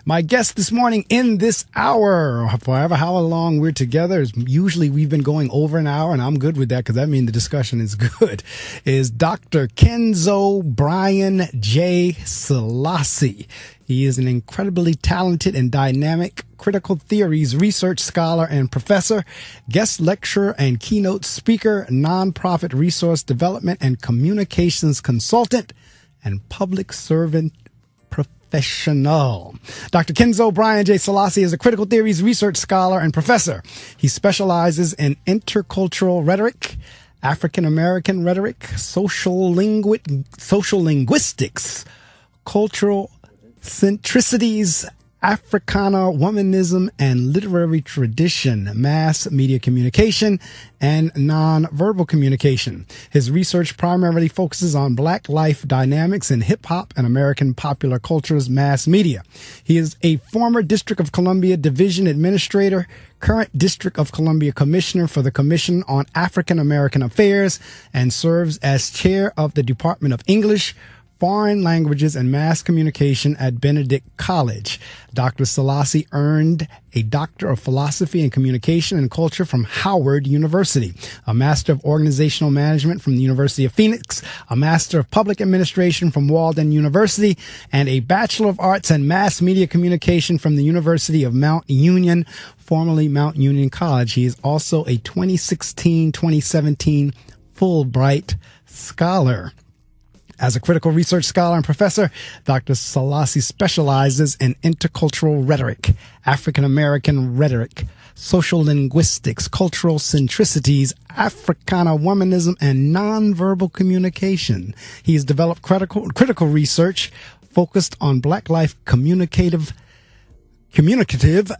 My guest this morning in this hour, forever how long we're together, is usually we've been going over an hour, and I'm good with that because that means the discussion is good, is Dr. KenZoe Brian J. Selassie. He is an incredibly talented and dynamic critical theories research scholar and professor, guest lecturer and keynote speaker, nonprofit resource development and communications consultant, and public servant professional. Dr. KenZoe Brian J. Selassie is a critical theories research scholar and professor. He specializes in intercultural rhetoric, African American rhetoric, social linguistics, cultural centricities, Africana womanism and literary tradition, mass media communication, and nonverbal communication. His research primarily focuses on Black life dynamics in hip-hop and American popular culture's mass media. He is a former District of Columbia Division Administrator, current District of Columbia Commissioner for the Commission on African American Affairs, and serves as chair of the Department of English, Foreign Languages and Mass Communication at Benedict College. Dr. Selassie earned a Doctor of Philosophy in Communication and Culture from Howard University, a Master of Organizational Management from the University of Phoenix, a Master of Public Administration from Walden University, and a Bachelor of Arts in Mass Media Communication from the University of Mount Union, formerly Mount Union College. He is also a 2016-2017 Fulbright Scholar. As a critical research scholar and professor, Dr. Selassie specializes in intercultural rhetoric, African American rhetoric, social linguistics, cultural centricities, Africana womanism, and nonverbal communication. He has developed critical research focused on Black life communicative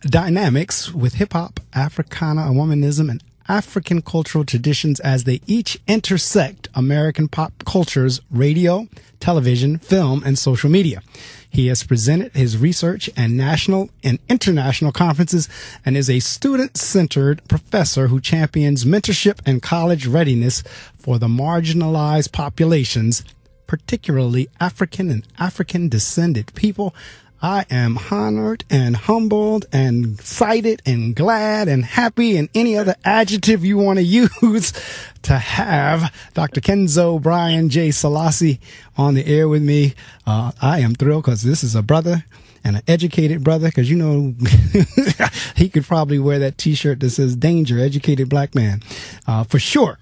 dynamics with hip-hop, Africana womanism, and African cultural traditions as they each intersect American pop culture's radio, television, film, and social media. He has presented his research at national and international conferences and is a student-centered professor who champions mentorship and college readiness for the marginalized populations, particularly African and African-descended people. I am honored and humbled and excited and glad and happy and any other adjective you want to use to have Dr. KenZoe Brian J. Selassie on the air with me. I am thrilled because this is a brother and an educated brother, because, you know, he could probably wear that T-shirt that says "Danger, Educated Black Man," for sure.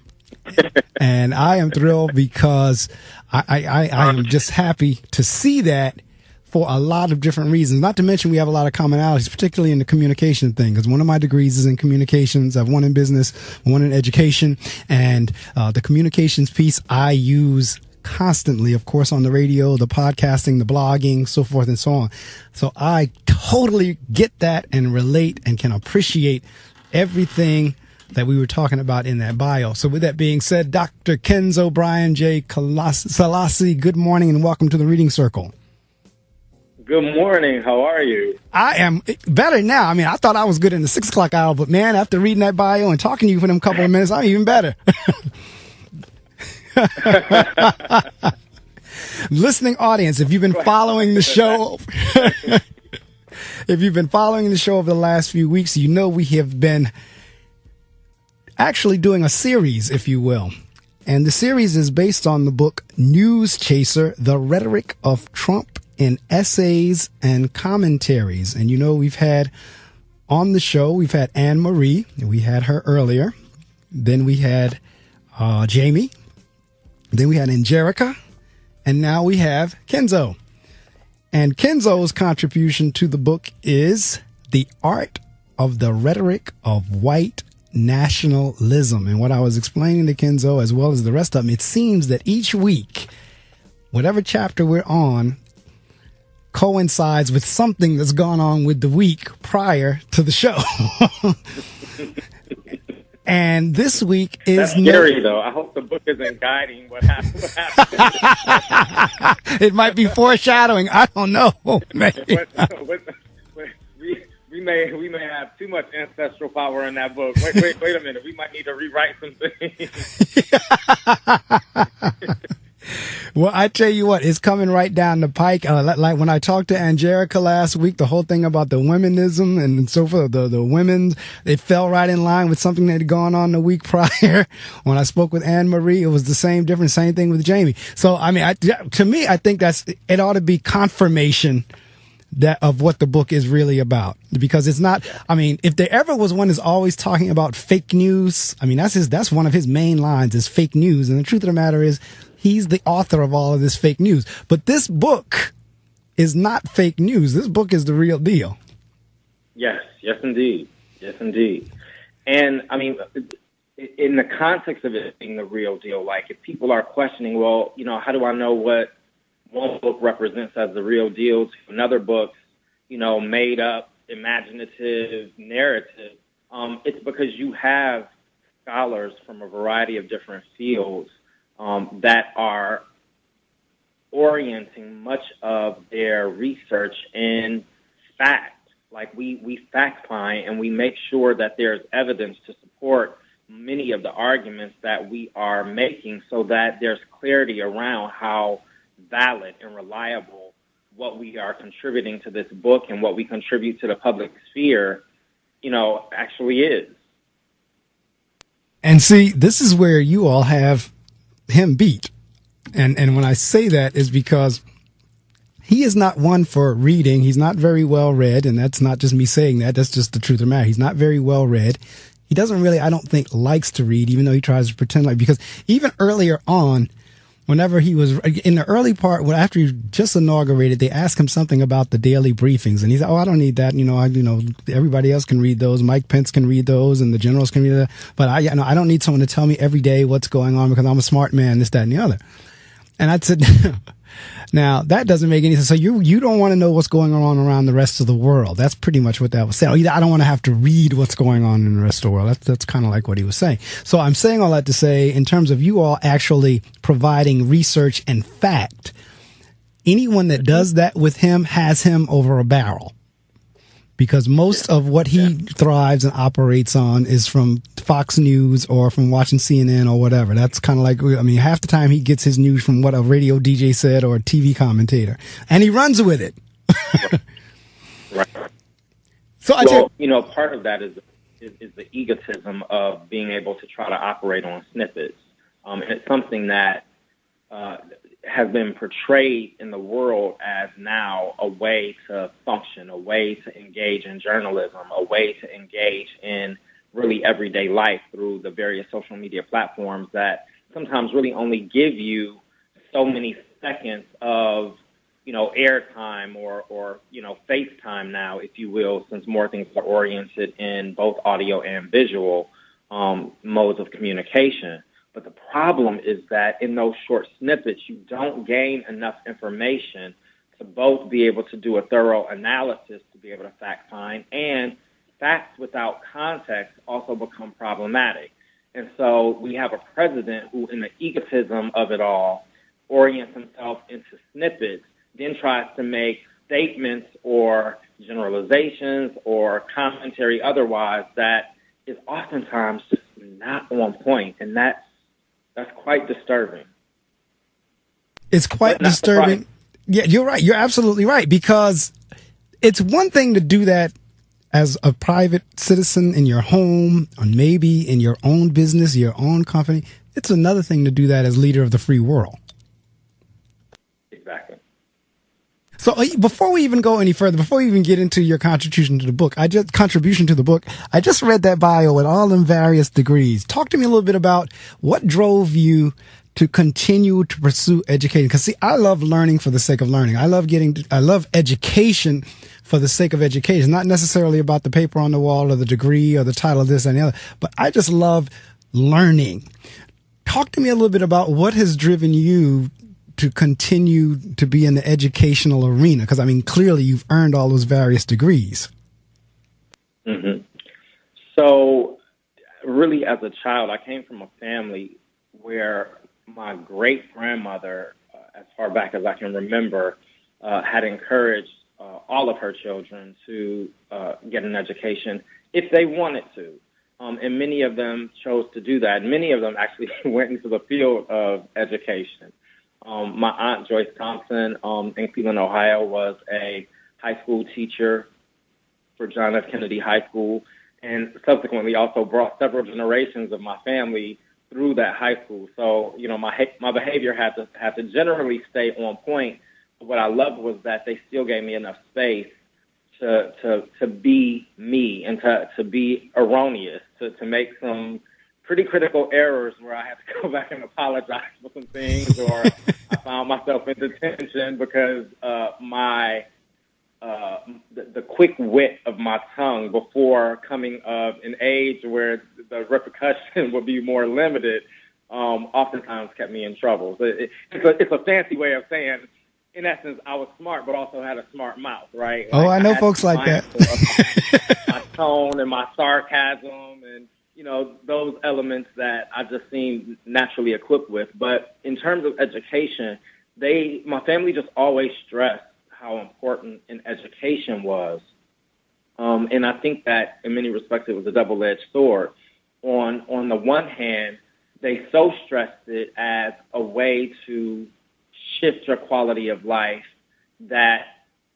And I am thrilled because I am just happy to see that, for a lot of different reasons. Not to mention we have a lot of commonalities, particularly in the communication thing, because one of my degrees is in communications. I have one in business, one in education, and the communications piece I use constantly, of course, on the radio, the podcasting, the blogging, so forth and so on. So I totally get that and relate and can appreciate everything that we were talking about in that bio. So with that being said, Dr. KenZoe Brian J. Selassie, good morning and welcome to the Reading Circle. Good morning. How are you? I am better now. I mean, I thought I was good in the 6 o'clock hour, but man, after reading that bio and talking to you for them couple of minutes, I'm even better. Listening audience, if you've been following the show, over the last few weeks, you know we have been actually doing a series, if you will. And the series is based on the book NewsChaser, The Rhetoric of Trump in Essays and Commentaries. And you know, we've had on the show, we've had Anne Marie, we had her earlier. Then we had Jamie. Then we had Angelica. And now we have KenZoe. And KenZoe's contribution to the book is The Art of the Rhetoric of White Nationalism. And what I was explaining to KenZoe, as well as the rest of them, it seems that each week, whatever chapter we're on, coincides with something that's gone on with the week prior to the show. And this week is... That's scary, though. I hope the book isn't guiding what happened. It might be foreshadowing. I don't know. We may have too much ancestral power in that book. Wait a minute. We might need to rewrite some things. Well, I tell you what, it's coming right down the pike. Like when I talked to Angelica last week, the whole thing about the womenism and so forth, the women's, it fell right in line with something that had gone on the week prior. When I spoke with Anne Marie, it was the same thing with Jamie. So, I mean, to me, I think it ought to be confirmation of what the book is really about, because it's not, I mean, if there ever was one that's always talking about fake news, I mean, that's one of his main lines is fake news. And the truth of the matter is he's the author of all of this fake news. But this book is not fake news. This book is the real deal. Yes, indeed. Yes, indeed. And I mean, in the context of it being the real deal, like if people are questioning, well, you know, how do I know what one book represents as the real deal to another book's, you know, made up, imaginative narrative, it's because you have scholars from a variety of different fields that are orienting much of their research in fact. Like we fact find and we make sure that there's evidence to support many of the arguments that we are making so that there's clarity around how valid and reliable what we are contributing to this book and what we contribute to the public sphere, you know, actually is. And see, this is where you all have him beat. And when I say that is because he is not one for reading. He's not very well read. And that's not just me saying that. That's just the truth of the matter. He's not very well read. He doesn't really, I don't think, likes to read, even though he tries to pretend like, because even earlier on, whenever he was in the early part, after he just inaugurated, they asked him something about the daily briefings, and he said, "Oh, I don't need that. You know, everybody else can read those. Mike Pence can read those, and the generals can read that. But I don't need someone to tell me every day what's going on because I'm a smart man. This, that, and the other." And I said, "Now that doesn't make any sense. So you don't want to know what's going on around the rest of the world. That's pretty much what that was saying. I don't want to have to read what's going on in the rest of the world. That's kind of like what he was saying. So I'm saying all that to say, in terms of you all actually providing research and fact, anyone that does that with him has him over a barrel. Because most of what he thrives and operates on is from Fox News or from watching CNN or whatever. That's kind of like, I mean, half the time he gets his news from what a radio DJ said or a TV commentator, and he runs with it. Right. So part of that is the egotism of being able to try to operate on snippets. And it's something that has been portrayed in the world as now a way to function, a way to engage in journalism, a way to engage in really everyday life through the various social media platforms that sometimes really only give you so many seconds of, you know, airtime or you know, face time now, if you will, since more things are oriented in both audio and visual modes of communication. But the problem is that in those short snippets, you don't gain enough information to both be able to do a thorough analysis, to be able to fact find, and facts without context also become problematic. And so we have a president who, in the egotism of it all, orients himself into snippets, then tries to make statements or generalizations or commentary otherwise that is oftentimes just not on point, and that's quite disturbing. It's quite disturbing. Yeah, you're right. You're absolutely right, because it's one thing to do that as a private citizen in your home or maybe in your own business, your own company. It's another thing to do that as leader of the free world. Exactly. So before we even go any further, before we even get into your contribution to the book, I just read that bio at all in various degrees. Talk to me a little bit about what drove you to continue to pursue educating. Because see, I love learning for the sake of learning. I love education for the sake of education, not necessarily about the paper on the wall or the degree or the title of this and the other, but I just love learning. Talk to me a little bit about what has driven you to continue to be in the educational arena? Because, I mean, clearly you've earned all those various degrees. Mm-hmm. So, really, as a child, I came from a family where my great-grandmother, as far back as I can remember, had encouraged all of her children to get an education if they wanted to. And many of them chose to do that. Many of them actually went into the field of education. My aunt, Joyce Thompson, in Cleveland, Ohio, was a high school teacher for John F. Kennedy High School, and subsequently also brought several generations of my family through that high school. So, my behavior had to generally stay on point. But what I loved was that they still gave me enough space to be me and to be erroneous, to make some pretty critical errors where I had to go back and apologize for some things, or I found myself in detention because the quick wit of my tongue before coming of an age where the repercussion would be more limited, oftentimes kept me in trouble. So it's a fancy way of saying, in essence, I was smart, but also had a smart mouth, right? Oh, I know folks like that. My tone and my sarcasm and, those elements that I just seemed naturally equipped with. But in terms of education, my family just always stressed how important an education was. And I think that in many respects it was a double-edged sword. On the one hand, they so stressed it as a way to shift your quality of life that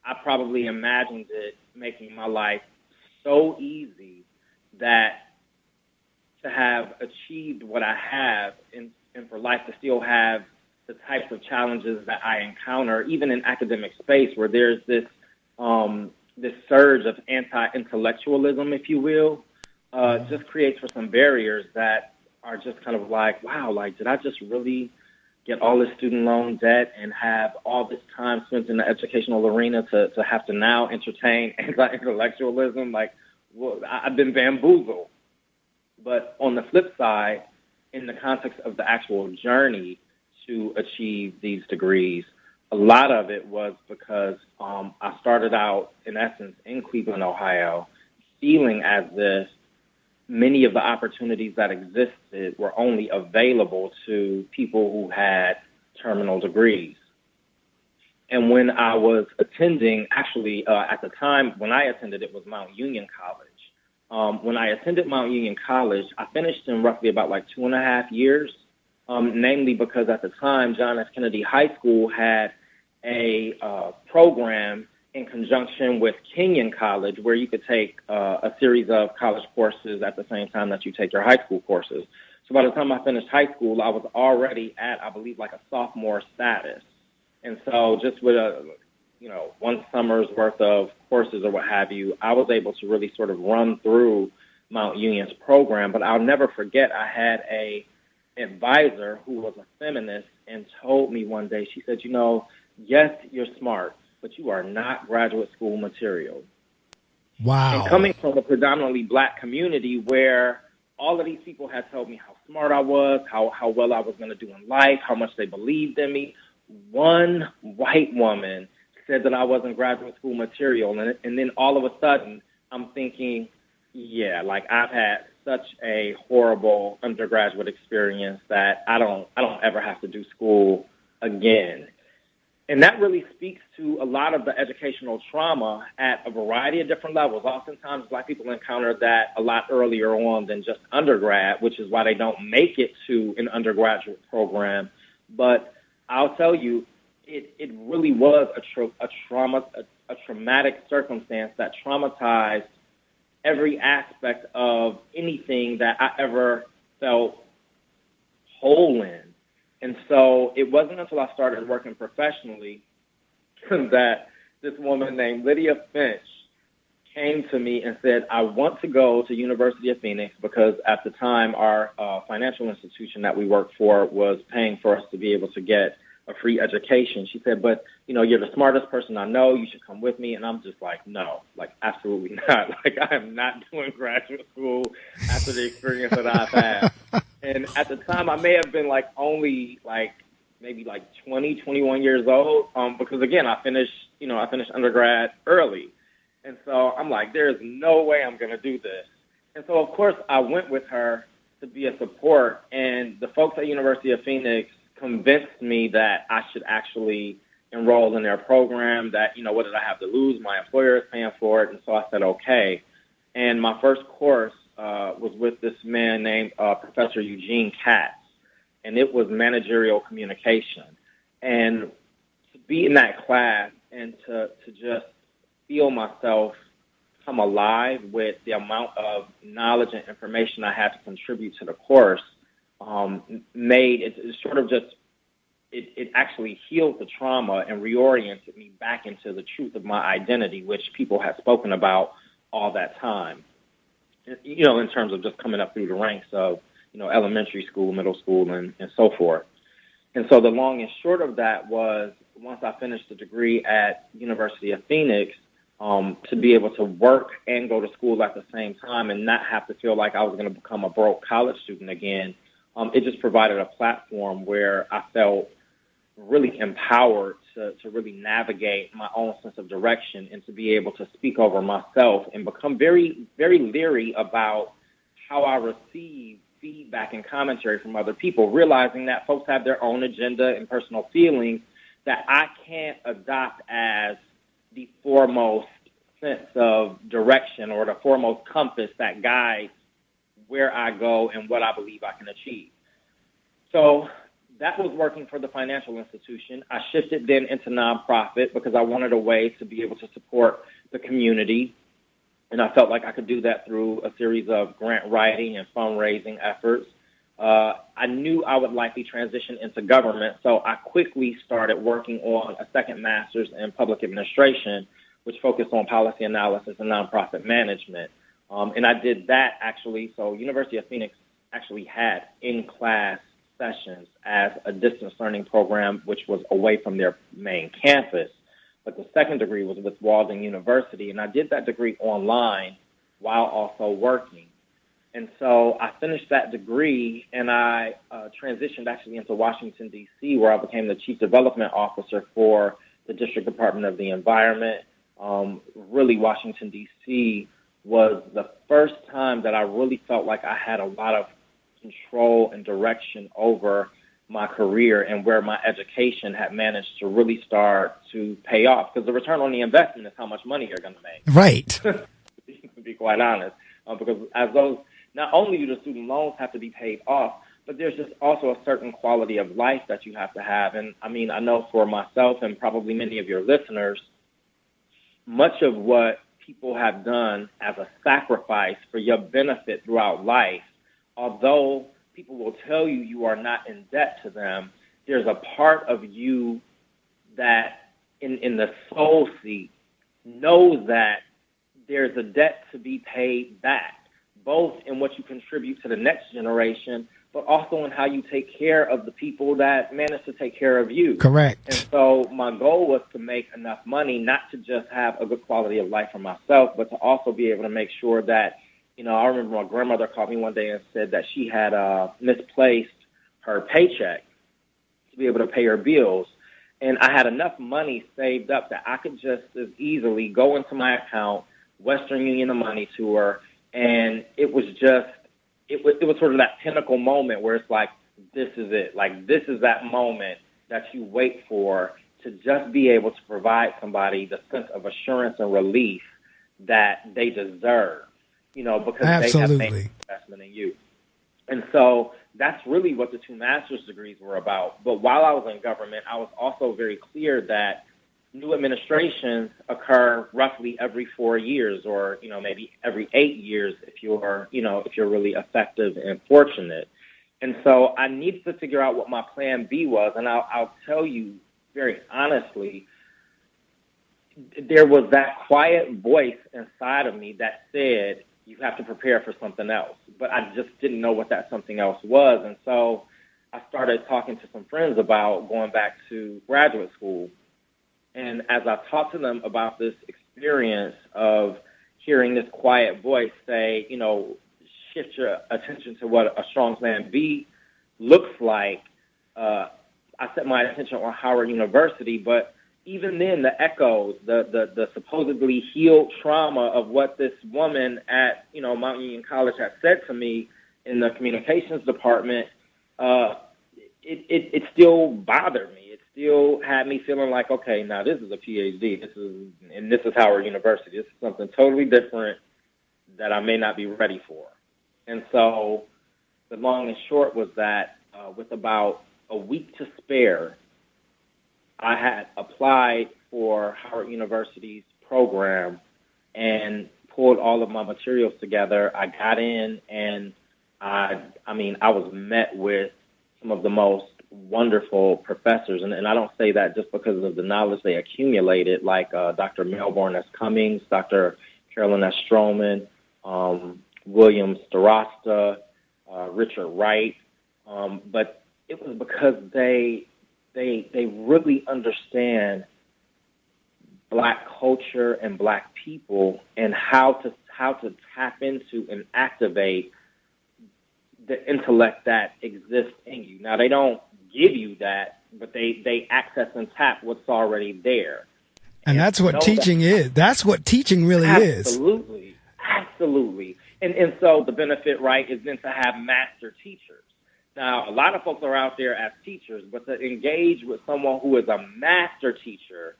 I probably imagined it making my life so easy that to have achieved what I have and for life to still have the types of challenges that I encounter, even in academic space, where there's this surge of anti-intellectualism, if you will, just creates for some barriers that are just kind of like, wow, like, did I just really get all this student loan debt and have all this time spent in the educational arena to have to now entertain anti-intellectualism? Like, well, I've been bamboozled. But on the flip side, in the context of the actual journey to achieve these degrees, a lot of it was because I started out, in essence, in Cleveland, Ohio, feeling as if many of the opportunities that existed were only available to people who had terminal degrees. And when I was attending, actually, at the time when I attended, it was Mount Union College. When I attended Mount Union College, I finished in roughly about 2.5 years, namely because at the time, John F. Kennedy High School had a program in conjunction with Kenyon College where you could take a series of college courses at the same time that you take your high school courses. So by the time I finished high school, I was already at, I believe, a sophomore status. And so just with one summer's worth of courses or what have you, I was able to really sort of run through Mount Union's program. But I'll never forget, I had a advisor who was a feminist and told me one day, she said, yes, you're smart, but you are not graduate school material. Wow. And coming from a predominantly black community where all of these people had told me how smart I was, how well I was going to do in life, how much they believed in me, one white woman said that I wasn't graduate school material. And then all of a sudden, I'm thinking, yeah, I've had such a horrible undergraduate experience that I don't ever have to do school again. And that really speaks to a lot of the educational trauma at a variety of different levels. Oftentimes, black people encounter that a lot earlier on than just undergrad, which is why they don't make it to an undergraduate program. But I'll tell you, it really was a traumatic circumstance that traumatized every aspect of anything that I ever felt whole in. And so it wasn't until I started working professionally that this woman named Lydia Finch came to me and said, I want to go to University of Phoenix because at the time our financial institution that we worked for was paying for us to be able to get a free education. She said, but, you're the smartest person I know. You should come with me. And I'm just like, no, absolutely not. I am not doing graduate school after the experience that I've had. And at the time, I may have been only maybe 20, 21 years old because, again, I finished undergrad early. And so I'm like, there's no way I'm going to do this. And so, of course, I went with her to be a support. And the folks at University of Phoenix convinced me that I should actually enroll in their program, that, what did I have to lose? My employer is paying for it. And so I said, okay. And my first course was with this man named Professor Eugene Katz, and it was managerial communication. And to be in that class and to just feel myself come alive with the amount of knowledge and information I had to contribute to the course made it sort of just, it actually healed the trauma and reoriented me back into the truth of my identity, which people had spoken about all that time, you know, in terms of just coming up through the ranks of, you know, elementary school, middle school, and so forth. And so the long and short of that was, once I finished the degree at University of Phoenix, to be able to work and go to school at the same time and not have to feel like I was going to become a broke college student again, it just provided a platform where I felt really empowered to really navigate my own sense of direction and to be able to speak over myself and become very, very leery about how I receive feedback and commentary from other people, realizing that folks have their own agenda and personal feelings that I can't adopt as the foremost sense of direction or the foremost compass that guides where I go and what I believe I can achieve. So that was working for the financial institution. I shifted then into nonprofit because I wanted a way to be able to support the community. And I felt like I could do that through a series of grant writing and fundraising efforts. I knew I would likely transition into government, so I quickly started working on a second master's in public administration, which focused on policy analysis and nonprofit management. And I did that actually. So University of Phoenix actually had in-class sessions as a distance learning program, which was away from their main campus. But the second degree was with Walden University, and I did that degree online while also working. And so I finished that degree, and I transitioned actually into Washington, D.C., where I became the Chief Development Officer for the District Department of the Environment. Really, Washington, D.C. was the first time that I really felt like I had a lot of control and direction over my career and where my education had managed to really start to pay off. Because the return on the investment is how much money you're going to make. Right. To be quite honest. Because as those, not only do the student loans have to be paid off, but there's just also a certain quality of life that you have to have. And I mean, I know for myself and probably many of your listeners, much of what people have done as a sacrifice for your benefit throughout life, although people will tell you you are not in debt to them, there's a part of you that in the soul seat knows that there's a debt to be paid back, both in what you contribute to the next generation, but also in how you take care of the people that manage to take care of you. Correct. And so my goal was to make enough money, not to just have a good quality of life for myself, but to also be able to make sure that, you know, I remember my grandmother called me one day and said that she had misplaced her paycheck to be able to pay her bills. And I had enough money saved up that I could just as easily go into my account, Western Union the money to her, and it was just, it was sort of that pinnacle moment where it's like, this is it. Like, this is that moment that you wait for to just be able to provide somebody the sense of assurance and relief that they deserve, you know, because Absolutely. they have made an investment in you. And so that's really what the two master's degrees were about. But while I was in government, I was also very clear that new administrations occur roughly every 4 years, or, you know, maybe every 8 years if you're really effective and fortunate. And so I needed to figure out what my plan B was. And I'll tell you very honestly, there was that quiet voice inside of me that said, you have to prepare for something else. But I just didn't know what that something else was. And so I started talking to some friends about going back to graduate school. And as I talked to them about this experience of hearing this quiet voice say, you know, shift your attention to what a strong plan B looks like, I set my attention on Howard University. But even then, the echoes, the supposedly healed trauma of what this woman at, you know, Mount Union College had said to me in the communications department, it still bothered me. It still had me feeling like, okay, now this is a PhD. This is Howard University. This is something totally different that I may not be ready for. And so the long and short was that with about a week to spare, I had applied for Howard University's program and pulled all of my materials together. I got in, and I was met with some of the most wonderful professors, and I don't say that just because of the knowledge they accumulated, like Dr. Melbourne S. Cummings, Dr. Carolyn S. Stroman, William Starasta, Richard Wright, but it was because they really understand Black culture and Black people and how to tap into and activate the intellect that exists in you. Now, they don't give you that, but they access and tap what's already there. And that's what teaching is. That's what teaching really is. Absolutely. And so the benefit, right, is then to have master teachers. Now, a lot of folks are out there as teachers, but to engage with someone who is a master teacher,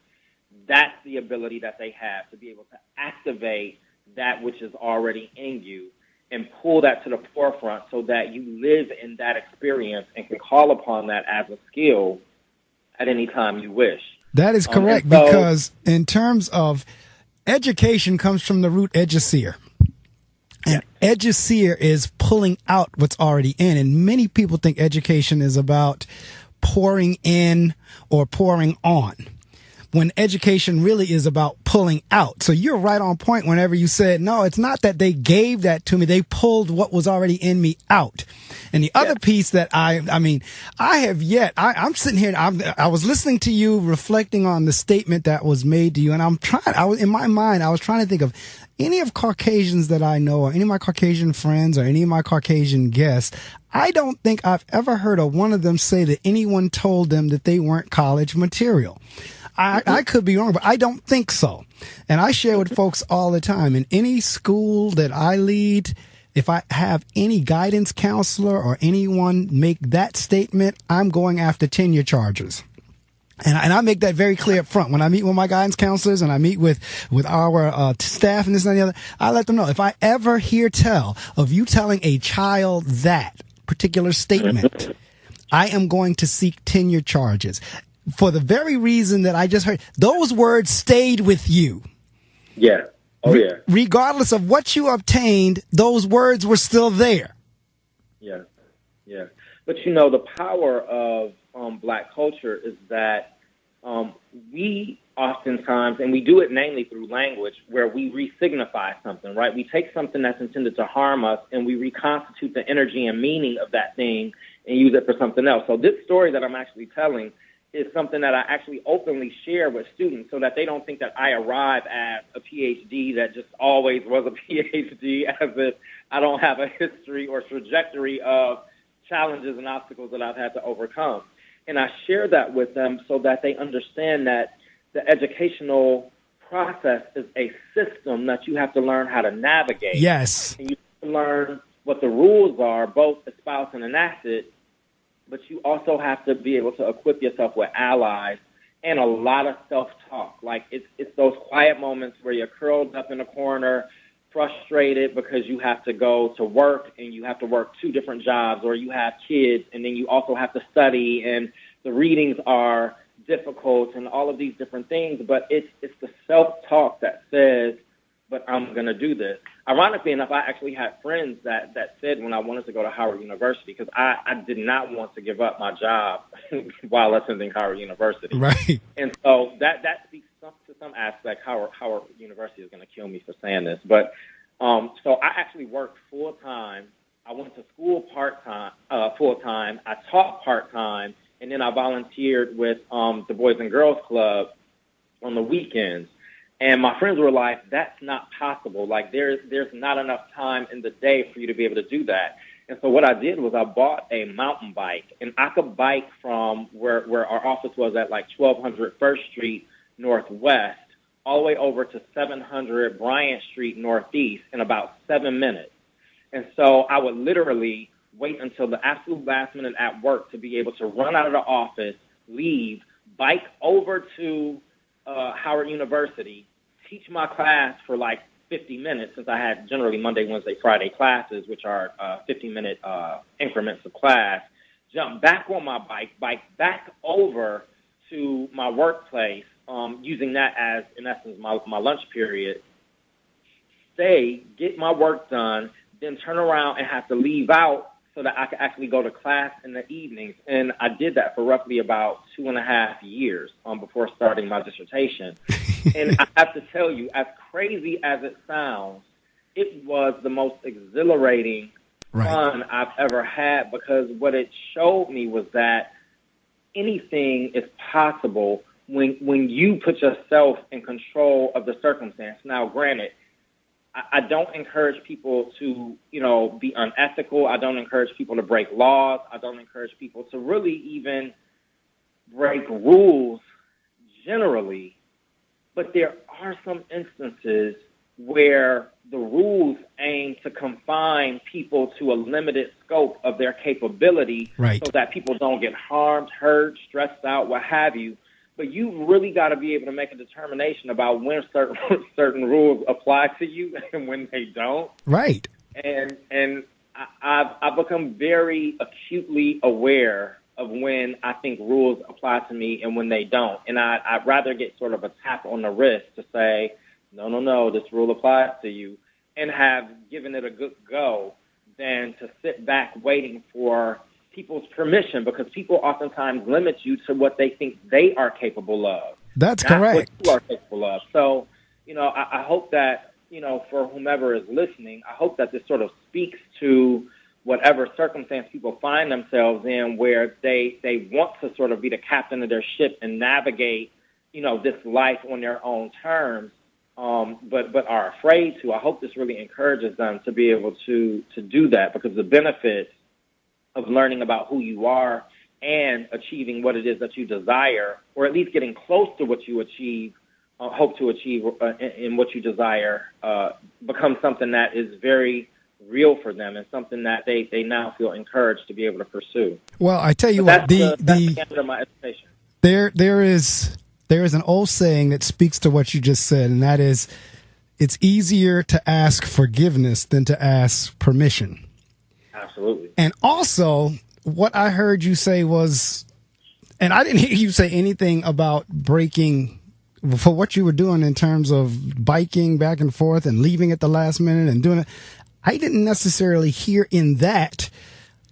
that's the ability that they have to be able to activate that which is already in you and pull that to the forefront so that you live in that experience and can call upon that as a skill at any time you wish. That is correct, because in terms of education comes from the root educere. And educere is pulling out what's already in. And many people think education is about pouring in or pouring on, when education really is about pulling out. So you're right on point whenever you said, no, it's not that they gave that to me. They pulled what was already in me out. And the other piece that I'm sitting here, I was listening to you reflecting on the statement that was made to you. And in my mind, I was trying to think of any of Caucasians that I know, or any of my Caucasian friends, or any of my Caucasian guests. I don't think I've ever heard of one of them say that anyone told them that they weren't college material. I could be wrong, but I don't think so. And I share with folks all the time. In any school that I lead, if I have any guidance counselor or anyone make that statement, I'm going after tenure charges. And I make that very clear up front. When I meet with my guidance counselors and I meet with our staff and this and the other, I let them know, if I ever hear tell of you telling a child that particular statement, I am going to seek tenure charges. For the very reason that I just heard, those words stayed with you. Yeah. Oh, yeah. Regardless of what you obtained, those words were still there. Yeah. Yeah. But, the power of Black culture is that we oftentimes, and we do it mainly through language, where we re-signify something, right? We take something that's intended to harm us and we reconstitute the energy and meaning of that thing and use it for something else. So this story that I'm actually telling is something that I actually openly share with students so that they don't think that I arrive as a PhD that just always was a PhD, as if I don't have a history or trajectory of challenges and obstacles that I've had to overcome. And I share that with them so that they understand that the educational process is a system that you have to learn how to navigate. Yes. And you have to learn what the rules are, both espoused and enacted, but you also have to be able to equip yourself with allies and a lot of self-talk. Like, it's those quiet moments where you're curled up in a corner, frustrated because you have to go to work and you have to work 2 different jobs, or you have kids and then you also have to study and the readings are difficult and all of these different things. But it's the self-talk that says, but I'm going to do this. Ironically enough, I actually had friends that said when I wanted to go to Howard University, because I did not want to give up my job while attending Howard University. Right. And so that speaks to some aspect. Howard University is going to kill me for saying this. But so I actually worked full-time. I went to school full-time. I taught part-time. And then I volunteered with the Boys and Girls Club on the weekends. And my friends were like, that's not possible. Like, there's not enough time in the day for you to be able to do that. And so what I did was I bought a mountain bike, and I could bike from where our office was at, like 1200 First Street Northwest, all the way over to 700 Bryant Street Northeast in about 7 minutes. And so I would literally wait until the absolute last minute at work to be able to run out of the office, leave, bike over to Howard University, teach my class for like 50 minutes, since I had generally Monday, Wednesday, Friday classes, which are 50-minute increments of class, jump back on my bike back over to my workplace, using that as, in essence, my lunch period, stay, get my work done, then turn around and have to leave out so that I could actually go to class in the evenings. And I did that for roughly about 2.5 years before starting my dissertation. And I have to tell you, as crazy as it sounds, it was the most exhilarating fun I've ever had, because what it showed me was that anything is possible when you put yourself in control of the circumstance. Now, granted, I don't encourage people to, be unethical. I don't encourage people to break laws. I don't encourage people to really even break rules generally. But there are some instances where the rules aim to confine people to a limited scope of their capability, so that people don't get harmed, hurt, stressed out, what have you. But you really got to be able to make a determination about when certain rules apply to you and when they don't. Right. And I've become very acutely aware of when I think rules apply to me and when they don't. And I'd rather get sort of a tap on the wrist to say, no, this rule applies to you, and have given it a good go, than to sit back waiting for people's permission, because people oftentimes limit you to what they think they are capable of. That's correct. What you are capable of. So, I hope that, for whomever is listening, I hope that this sort of speaks to whatever circumstance people find themselves in, where they want to sort of be the captain of their ship and navigate, this life on their own terms, but are afraid to. I hope this really encourages them to be able to do that, because the benefits of learning about who you are and achieving what it is that you desire, or at least getting close to what you hope to achieve in what you desire, becomes something that is very real for them, and something that they now feel encouraged to be able to pursue. Well, I tell you what, that's the end of my education. There is an old saying that speaks to what you just said, and that is, it's easier to ask forgiveness than to ask permission. Absolutely. And also, what I heard you say was, and I didn't hear you say anything about breaking for what you were doing in terms of biking back and forth and leaving at the last minute and doing it. I didn't necessarily hear in that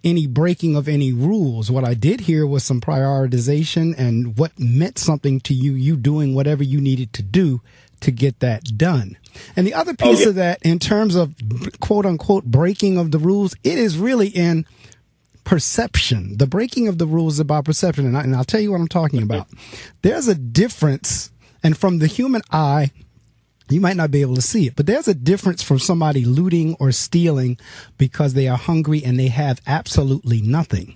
any breaking of any rules. What I did hear was some prioritization and what meant something to you doing whatever you needed to do to get that done. And the other piece of that, in terms of quote unquote breaking of the rules, it is really in perception. The breaking of the rules is about perception. And I'll tell you what I'm talking about. There's a difference, and from the human eye, you might not be able to see it, but there's a difference from somebody looting or stealing because they are hungry and they have absolutely nothing.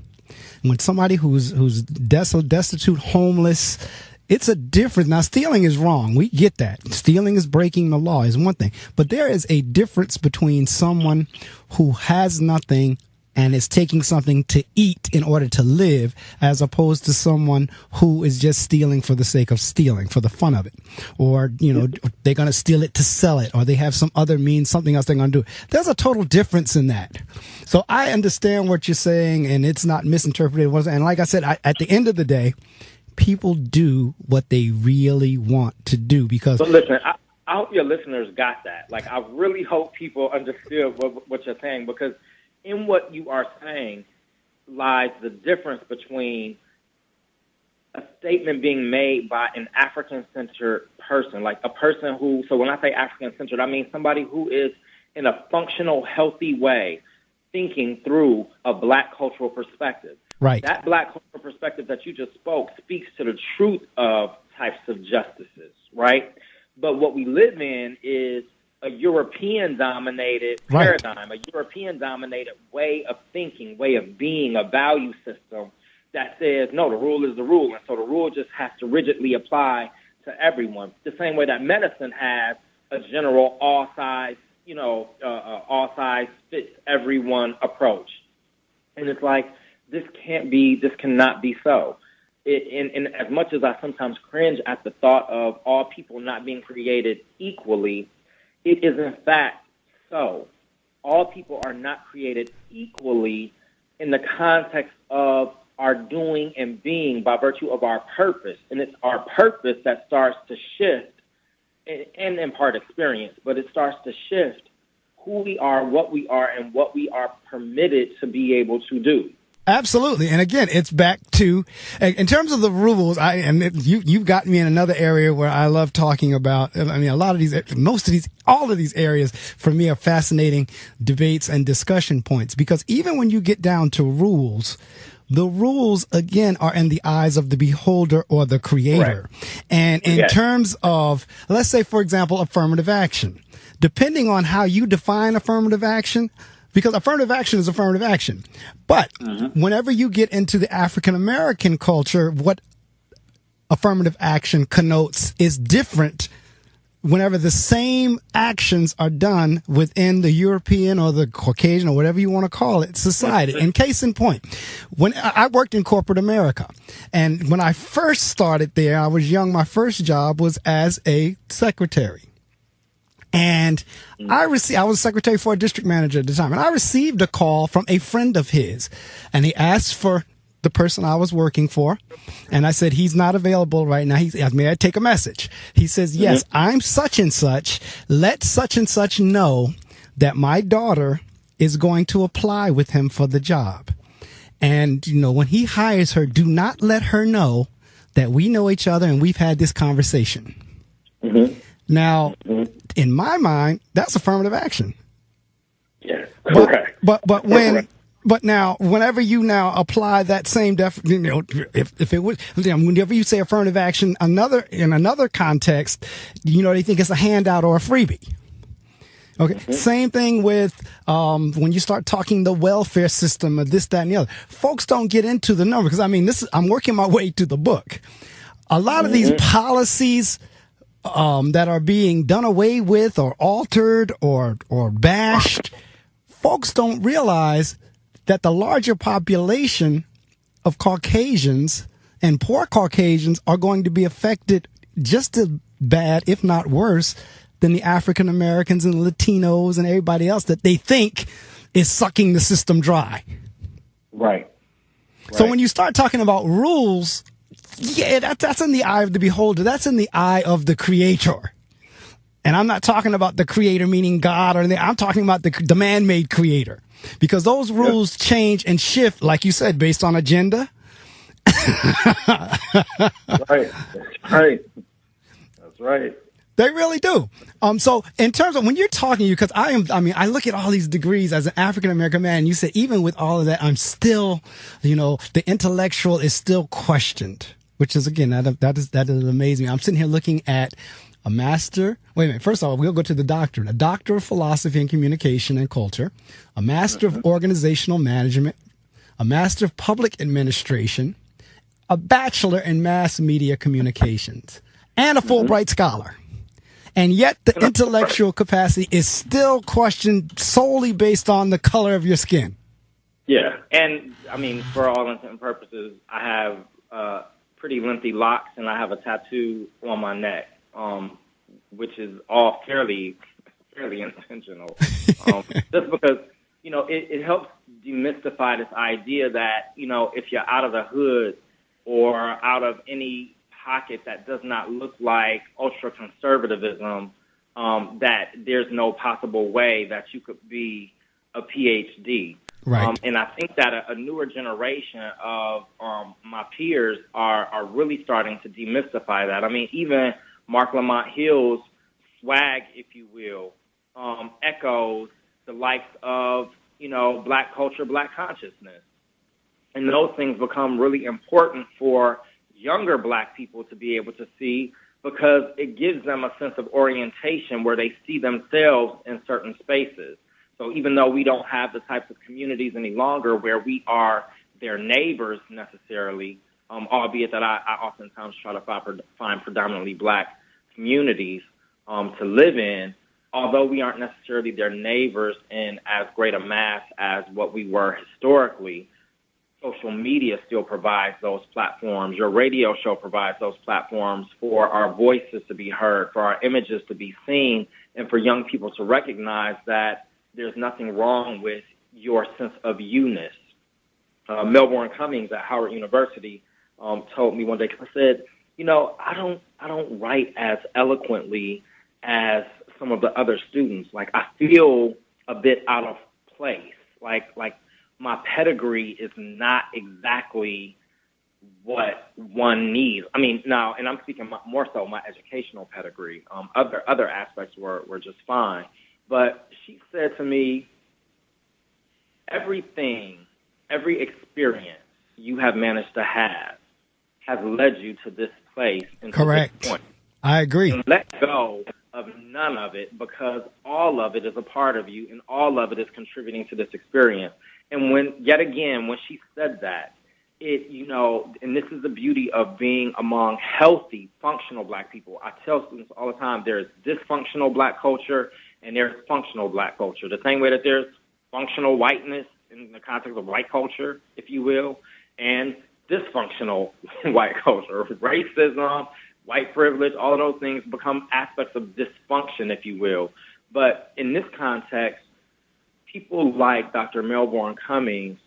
When somebody who's destitute, homeless, it's a difference. Now, stealing is wrong. We get that. Stealing is breaking the law is one thing, but there is a difference between someone who has nothing and is taking something to eat in order to live, as opposed to someone who is just stealing for the sake of stealing, for the fun of it. Or, they're going to steal it to sell it, or they have some other means, something else they're going to do. There's a total difference in that. So I understand what you're saying, and it's not misinterpreted. And like I said, at the end of the day, people do what they really want to do, because... So listen, I hope your listeners got that. Like, I really hope people understood what you're saying, because in what you are saying lies the difference between a statement being made by an African-centered person, like a person who, so when I say African-centered, I mean somebody who is in a functional, healthy way thinking through a Black cultural perspective. Right. That Black cultural perspective that you just spoke speaks to the truth of types of justices, right? But what we live in is a European-dominated paradigm, a European-dominated way of thinking, way of being, a value system that says, no, the rule is the rule, and so the rule just has to rigidly apply to everyone. The same way that medicine has a general all size fits everyone approach. And it's like, this cannot be so. And as much as I sometimes cringe at the thought of all people not being created equally, it is in fact so. All people are not created equally in the context of are doing and being by virtue of our purpose. And it's our purpose that starts to shift, and in part experience, but it starts to shift who we are, and what we are permitted to be able to do. Absolutely. And again, it's back to, in terms of the rules, you've got me in another area where I love talking about. I mean, all of these areas for me are fascinating debates and discussion points, because even when you get down to rules, the rules, again, are in the eyes of the beholder or the creator. Right. And in terms of, let's say, for example, affirmative action, depending on how you define affirmative action, because affirmative action is affirmative action. But whenever you get into the African American culture, what affirmative action connotes is different whenever the same actions are done within the European or the Caucasian or whatever you want to call it society. And case in point, when I worked in corporate America, and when I first started there, I was young. My first job was as a secretary. And I was secretary for a district manager at the time, and I received a call from a friend of his, and he asked for the person I was working for. And I said, he's not available right now. He asked, may I take a message? He says, yes, I'm such and such. Let such and such know that my daughter is going to apply with him for the job. And, when he hires her, do not let her know that we know each other and we've had this conversation. Now, in my mind, that's affirmative action. Yeah, correct. But now, whenever you now apply that same whenever you say affirmative action, in another context, they think it's a handout or a freebie. Okay. Same thing with when you start talking the welfare system or this, that, and the other. Folks don't get into the number, because I'm working my way to the book. A lot of these policies that are being done away with or altered or bashed, folks don't realize that the larger population of Caucasians and poor Caucasians are going to be affected just as bad, if not worse, than the African Americans and Latinos and everybody else that they think is sucking the system dry. Right. So when you start talking about rules, that's in the eye of the beholder. That's in the eye of the creator. And I'm not talking about the creator meaning God, I'm talking about the man-made creator. Because those rules change and shift, like you said, based on agenda. Right. That's right. They really do. So in terms of when you're talking, because I look at all these degrees as an African-American man, and you say, even with all of that, I'm still, the intellectual is still questioned, which is, again, that is amazing. I'm sitting here looking at a master. Wait a minute. First of all, we'll go to the doctorate. A doctor of philosophy and communication and culture, a master of organizational management, a master of public administration, a bachelor in mass media communications, and a Fulbright scholar. And yet the intellectual capacity is still questioned solely based on the color of your skin. Yeah. And, for all intents and purposes, I have pretty lengthy locks, and I have a tattoo on my neck. Which is all fairly intentional, just because, it helps demystify this idea that, if you're out of the hood or out of any pocket that does not look like ultra-conservatism, that there's no possible way that you could be a PhD. Right. And I think that a newer generation of my peers are really starting to demystify that. Even Mark Lamont Hill's swag, if you will, echoes the likes of, Black culture, Black consciousness. And those things become really important for younger Black people to be able to see, because it gives them a sense of orientation where they see themselves in certain spaces. So even though we don't have the types of communities any longer where we are their neighbors necessarily, albeit that I oftentimes try to find predominantly Black communities to live in, although we aren't necessarily their neighbors in as great a mass as what we were historically, social media still provides those platforms. Your radio show provides those platforms for our voices to be heard, for our images to be seen, and for young people to recognize that there's nothing wrong with your sense of you-ness. Melbourne Cummings at Howard University told me one day, because I said, I don't write as eloquently as some of the other students. Like, I feel a bit out of place. Like my pedigree is not exactly what one needs. I mean, now, and I'm speaking more so my educational pedigree. Other aspects were just fine. But she said to me, every experience you have managed to have has led you to this place. And correct. To this point. I agree. And let go of none of it, because all of it is a part of you, and all of it is contributing to this experience. And when she said that, and this is the beauty of being among healthy, functional Black people. I tell students all the time, there's dysfunctional Black culture and there's functional Black culture. The same way that there's functional whiteness in the context of white culture, if you will, and dysfunctional white culture, racism, white privilege, all of those things become aspects of dysfunction, if you will. But in this context, people like Dr. Melbourne Cummings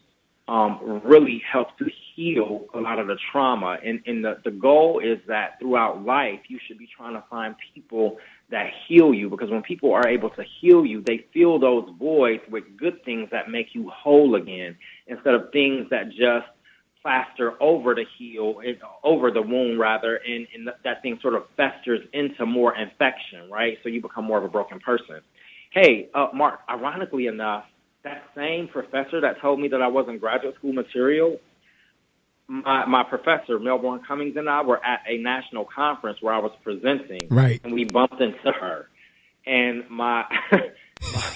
really help to heal a lot of the trauma. And the goal is that throughout life, you should be trying to find people that heal you, because when people are able to heal you, they fill those voids with good things that make you whole again, instead of things that just plaster over the wound, and that thing sort of festers into more infection, right? So you become more of a broken person. Hey, Mark, ironically enough, that same professor that told me that I wasn't graduate school material, my professor, Melbourne Cummings, and I were at a national conference where I was presenting, right? And we bumped into her. And my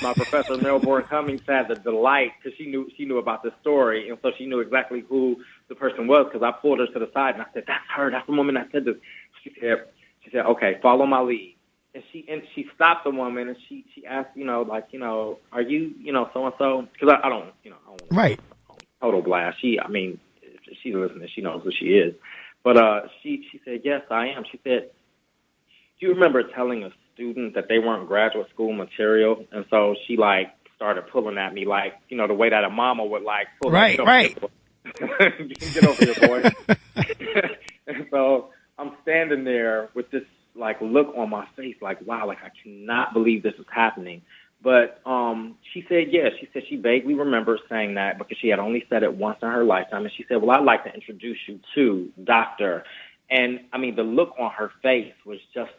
professor, Melbourne Cummings, had the delight, because she knew about this story, and so she knew exactly who the person was, because I pulled her to the side and I said, "That's her. That's the woman that said this." She said, "Okay, follow my lead." And she stopped the woman and she asked, are you, so and so? Because I don't right. Total blast. She's listening. She knows who she is. But she said, "Yes, I am." She said, "Do you remember telling a student that they weren't graduate school material?" And so she started pulling at me the way that a mama would pull. Right. Get over here, boy. And so I'm standing there with this look on my face, wow, I cannot believe this is happening. But she said, yes. She said she vaguely remembers saying that because she had only said it once in her lifetime. And she said, "Well, I'd like to introduce you to Doctor." And, I mean, the look on her face was just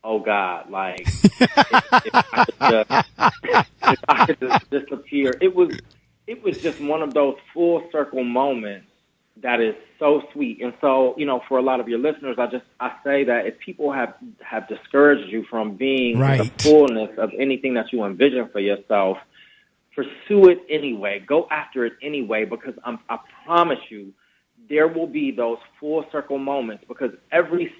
oh, God, if I could just disappear. It was just one of those full circle moments that is so sweet. And so, for a lot of your listeners, I say that if people have discouraged you from being the fullness of anything that you envision for yourself, pursue it anyway. Go after it anyway, because I promise you there will be those full circle moments, because every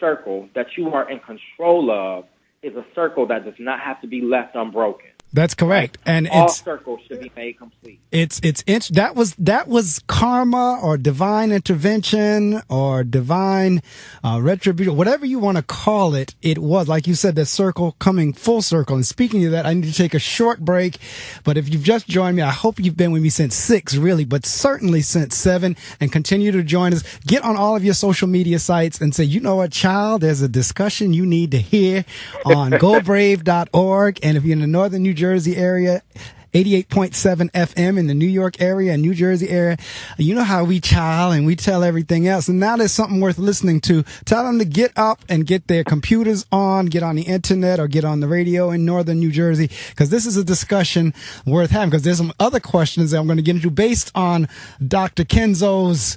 circle that you are in control of is a circle that does not have to be left unbroken. That's correct. And all circles should be made complete. That was karma or divine intervention or divine retribution, whatever you want to call it. It was, like you said, the circle coming full circle. And speaking of that, I need to take a short break. But if you've just joined me, I hope you've been with me since 6, really, but certainly since 7, and continue to join us. Get on all of your social media sites and say, "You know what, child, there's a discussion you need to hear on gobrave.org. And if you're in the northern New Jersey area, 88.7 FM in the New York area and New Jersey area, you know how we child and we tell everything else. And now there's something worth listening to. Tell them to get up and get their computers on, get on the internet or get on the radio in northern New Jersey, because this is a discussion worth having, because there's some other questions that I'm going to get into based on Dr. KenZoe's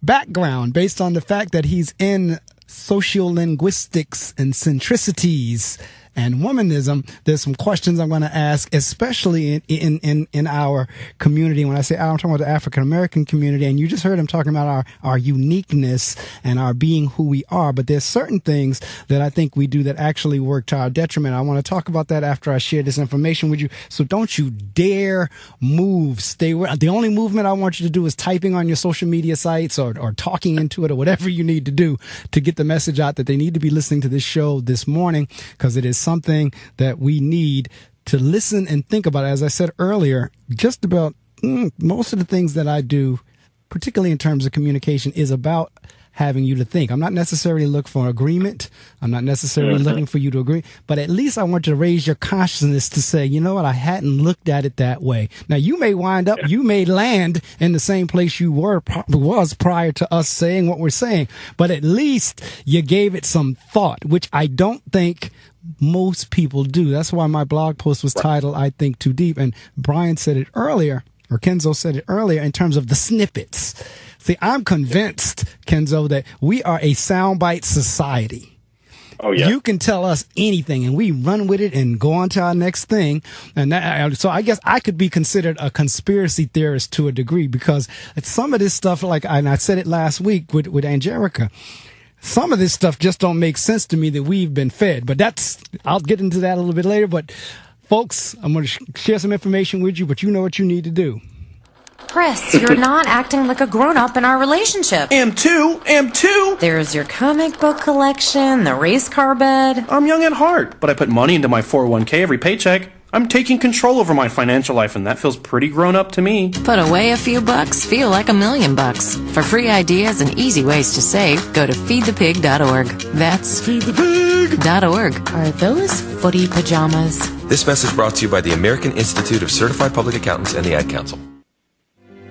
background, based on the fact that he's in sociolinguistics and centricities and womanism. There's some questions I'm going to ask, especially in our community. When I say I'm talking about the African American community, and you just heard him talking about our uniqueness and our being who we are. But there's certain things that I think we do that actually work to our detriment. I want to talk about that after I share this information with you. So don't you dare move. Stay where. The only movement I want you to do is typing on your social media sites or talking into it or whatever you need to do to get the message out that they need to be listening to this show this morning, because it is something that we need to listen and think about. As I said earlier, just about most of the things that I do, particularly in terms of communication, is about having you to think. I'm not necessarily looking for agreement. I'm not necessarily looking for you to agree, but at least I want you to raise your consciousness to say, you know what, I hadn't looked at it that way. Now, you may wind up, you may land in the same place you was prior to us saying what we're saying, but at least you gave it some thought, which I don't think most people do. That's why my blog post was titled, I Think Too Deep. And Brian said it earlier, or KenZoe said it earlier, in terms of the snippets. See, I'm convinced, KenZoe, that we are a soundbite society. Oh, yeah. You can tell us anything, and we run with it and go on to our next thing. And so I guess I could be considered a conspiracy theorist to a degree, because some of this stuff, and I said it last week with Angelica, some of this stuff just don't make sense to me that we've been fed. But I'll get into that a little bit later. But folks, I'm going to share some information with you, but you know what you need to do. Chris, you're not acting like a grown-up in our relationship. Am too. There's your comic book collection, the race car bed. I'm young at heart, but I put money into my 401k every paycheck. I'm taking control over my financial life, and that feels pretty grown-up to me. Put away a few bucks, feel like $1 million. For free ideas and easy ways to save, go to feedthepig.org. That's feedthepig.org. Are those footy pajamas? This message brought to you by the American Institute of Certified Public Accountants and the Ad Council.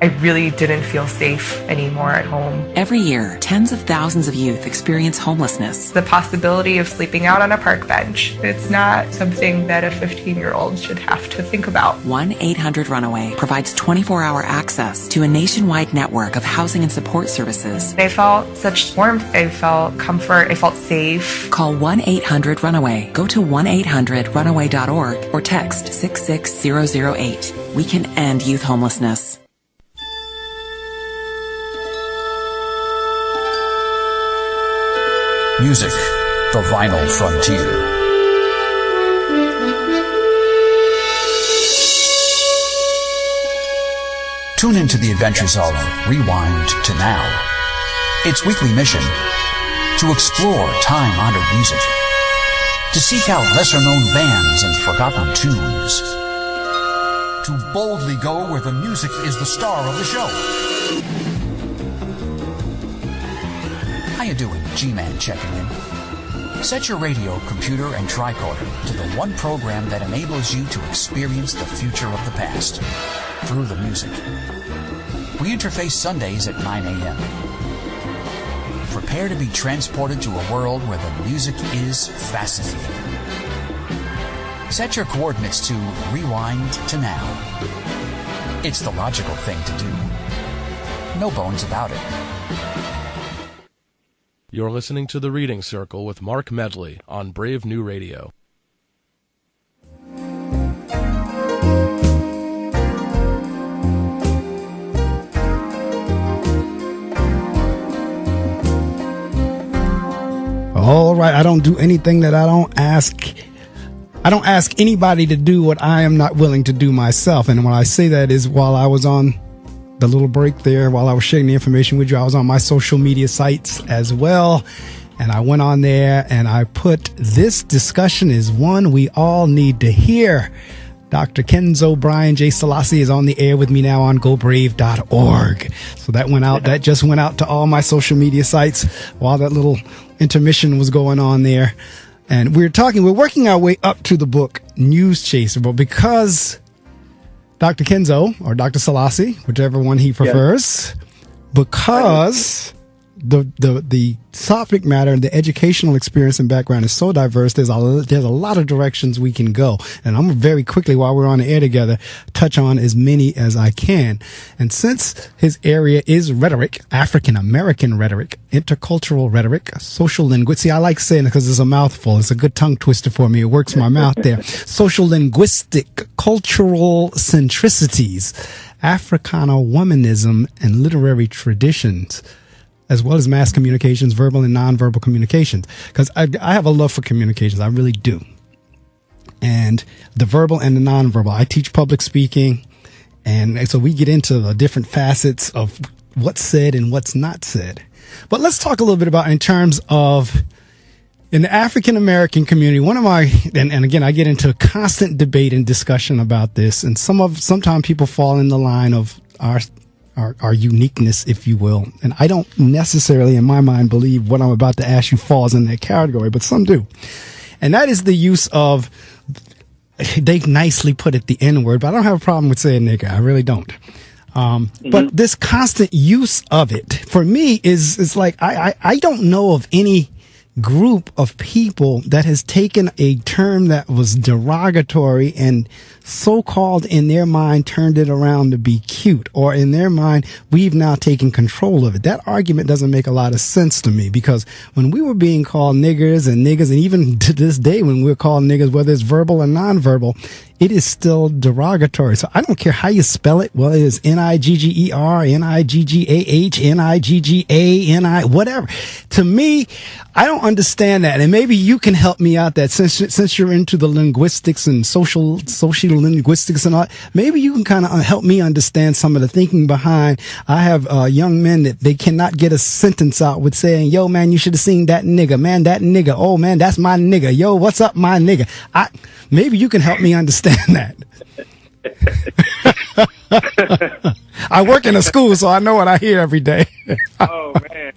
I really didn't feel safe anymore at home. Every year, tens of thousands of youth experience homelessness. The possibility of sleeping out on a park bench, it's not something that a 15-year-old should have to think about. 1-800-RUNAWAY provides 24-hour access to a nationwide network of housing and support services. I felt such warmth. I felt comfort. I felt safe. Call 1-800-RUNAWAY. Go to 1-800-RUNAWAY.org or text 66008. We can end youth homelessness. Music, the vinyl frontier. Tune into the adventures of Rewind to Now. Its weekly mission, to explore time-honored music, to seek out lesser-known bands and forgotten tunes, to boldly go where the music is the star of the show. How you doing, G-Man checking in? Set your radio, computer, and tricorder to the one program that enables you to experience the future of the past through the music. We interface Sundays at 9 a.m. Prepare to be transported to a world where the music is fascinating. Set your coordinates to Rewind to Now. It's the logical thing to do. No bones about it. You're listening to The Reading Circle with Marc Medley on Brave New Radio. All right, I don't do anything that I don't ask. I don't ask anybody to do what I am not willing to do myself. And when I say that is while I was on the little break there, while I was sharing the information with you, I was on my social media sites as well. And I went on there and I put, this discussion is one we all need to hear. Dr. KenZoe Brian J. Selassie is on the air with me now on GoBrave.org. So that went out, that just went out to all my social media sites while that little intermission was going on there. And we're working our way up to the book NewsChaser, but because Dr. KenZoe or Dr. Selassie, whichever one he prefers, because the topic matter and the educational experience and background is so diverse, there's a lot of directions we can go. And I'm very quickly, while we're on the air together, touch on as many as I can. And since his area is rhetoric, African American rhetoric, intercultural rhetoric, social linguistics, see, I like saying it because it's a mouthful. It's a good tongue twister for me. It works my mouth there. Social linguistic, cultural centricities, Africana womanism, and literary traditions, as well as mass communications, verbal and nonverbal communications. Because I have a love for communications. I really do. And the verbal and the nonverbal. I teach public speaking. And so we get into the different facets of what's said and what's not said. But let's talk a little bit about in terms of, In the African American community, one of my, and again, I get into a constant debate and discussion about this, and sometimes people fall in the line of our uniqueness, if you will. And I don't necessarily, in my mind, believe what I'm about to ask you falls in that category, but some do. And that is the use of, they nicely put it, the N-word, but I don't have a problem with saying nigga. I really don't. But this constant use of it, for me, is like, I don't know of any group of people that has taken a term that was derogatory and so-called in their mind turned it around to be cute, or in their mind we've now taken control of it. That argument doesn't make a lot of sense to me, because when we were being called niggers, and even to this day when we're called niggers, whether it's verbal or nonverbal, it is still derogatory. So I don't care how you spell it, whether it's N-I-G-G-E-R, N-I-G-G-A-H, N-I-G-G-A, N-I, whatever. To me, I don't understand that. And maybe you can help me out that since you're into the linguistics and social linguistics and all, maybe you can kind of help me understand some of the thinking behind. I have young men that they cannot get a sentence out with saying, yo, man, you should have seen that nigga, man, that nigga. Oh, man, that's my nigga. Yo, what's up, my nigga? Maybe you can help me understand that. I work in a school, so I know what I hear every day. Oh, man.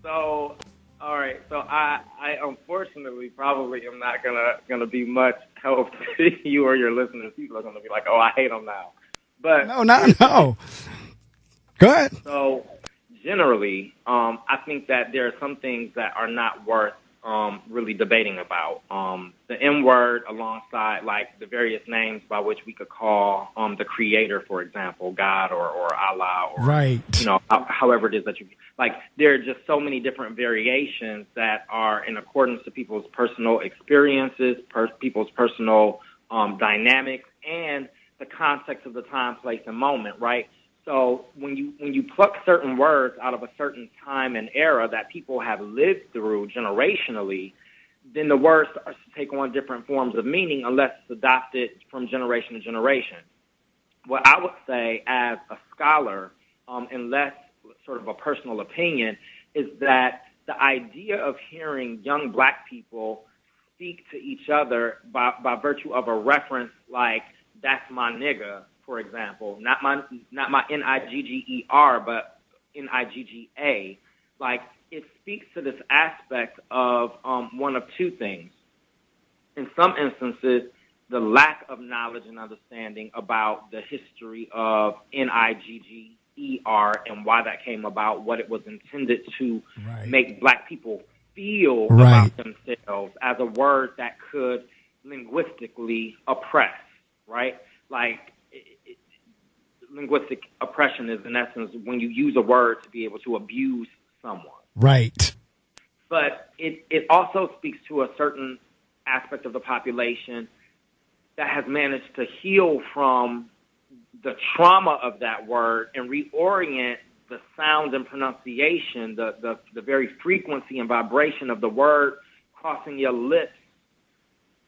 So, all right. So I unfortunately probably am not gonna be much help to you or your listeners. People are gonna be like, oh, I hate them now. But no. Go ahead. So generally, I think that there are some things that are not worth really debating about. The N-word alongside like the various names by which we could call the creator, for example, God or Allah, or right. However it is that you like. There are just so many different variations that are in accordance to people's personal experiences, people's personal dynamics, and the context of the time, place, and moment, right? So when you pluck certain words out of a certain time and era that people have lived through generationally, then the word starts to take on different forms of meaning unless it's adopted from generation to generation. What I would say as a scholar, and less sort of a personal opinion, is that the idea of hearing young black people speak to each other by virtue of a reference like, that's my nigga, for example, not my N-I-G-G-E-R, but N-I-G-G-A, like, it speaks to this aspect of one of two things. In some instances, the lack of knowledge and understanding about the history of N-I-G-G-E-R and why that came about, what it was intended to make black people feel about themselves as a word that could linguistically oppress, right? Like, linguistic oppression is, in essence, when you use a word to be able to abuse someone. Right. But it also speaks to a certain aspect of the population that has managed to heal from the trauma of that word and reorient the sound and pronunciation, the very frequency and vibration of the word crossing your lips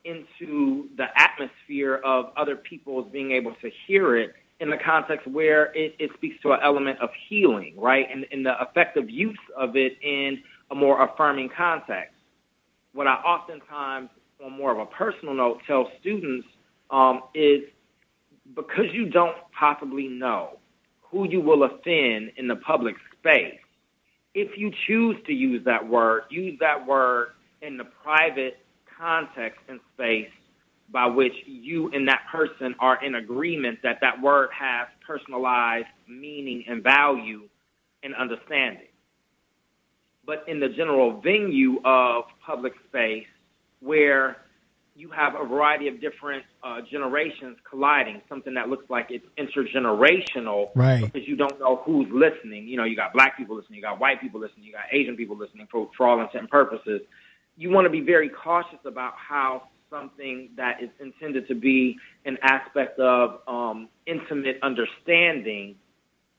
into the atmosphere of other people's being able to hear it in the context where it speaks to an element of healing, right? And the effective use of it in a more affirming context. What I oftentimes, on more of a personal note, tell students is, because you don't possibly know who you will offend in the public space, if you choose to use that word in the private context and space by which you and that person are in agreement that that word has personalized meaning and value and understanding. But in the general venue of public space, where you have a variety of different generations colliding, something that looks like it's intergenerational, right? Because you don't know who's listening. You know, you got black people listening, you got white people listening, you got Asian people listening, for all intents and purposes. You want to be very cautious about how something that is intended to be an aspect of intimate understanding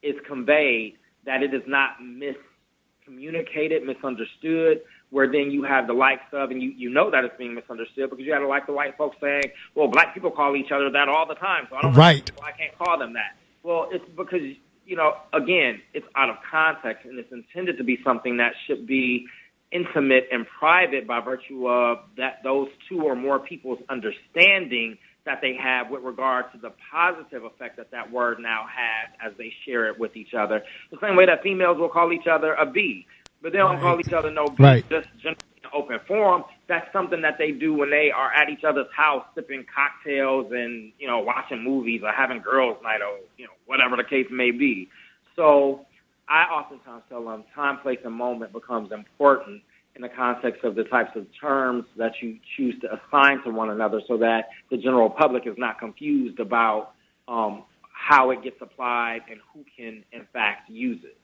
is conveyed, that it is not miscommunicated, misunderstood, where then you have the likes of, and you know that it's being misunderstood because you have the white folks saying, well, black people call each other that all the time, so I don't know why I can't call them that. Well, it's because, you know, again, it's out of context, and it's intended to be something that should be intimate and private by virtue of that those two or more people's understanding that they have with regard to the positive effect that that word now has as they share it with each other. The same way that females will call each other a B, but they don't call each other no B, just generally in open forum. That's something that they do when they are at each other's house sipping cocktails and, you know, watching movies or having girls' night or, you know, whatever the case may be. So I oftentimes tell them time, place, and moment becomes important in the context of the types of terms that you choose to assign to one another so that the general public is not confused about how it gets applied and who can, in fact, use it.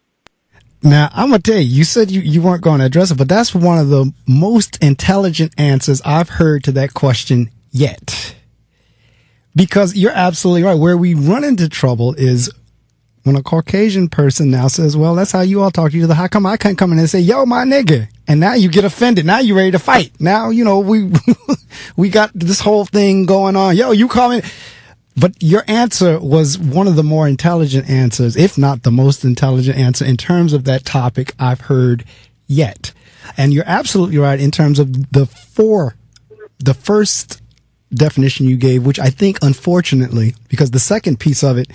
Now, I'm going to tell you, you said you weren't going to address it, but that's one of the most intelligent answers I've heard to that question yet. Because you're absolutely right. Where we run into trouble is when a Caucasian person now says, well, that's how you all talk to each other. How come I can't come in and say, yo, my nigga? And now you get offended. Now you're ready to fight. Now, you know, we got this whole thing going on. Yo, you call me. But your answer was one of the more intelligent answers, if not the most intelligent answer in terms of that topic I've heard yet. And you're absolutely right in terms of the first definition you gave, which I think, unfortunately, because the second piece of it,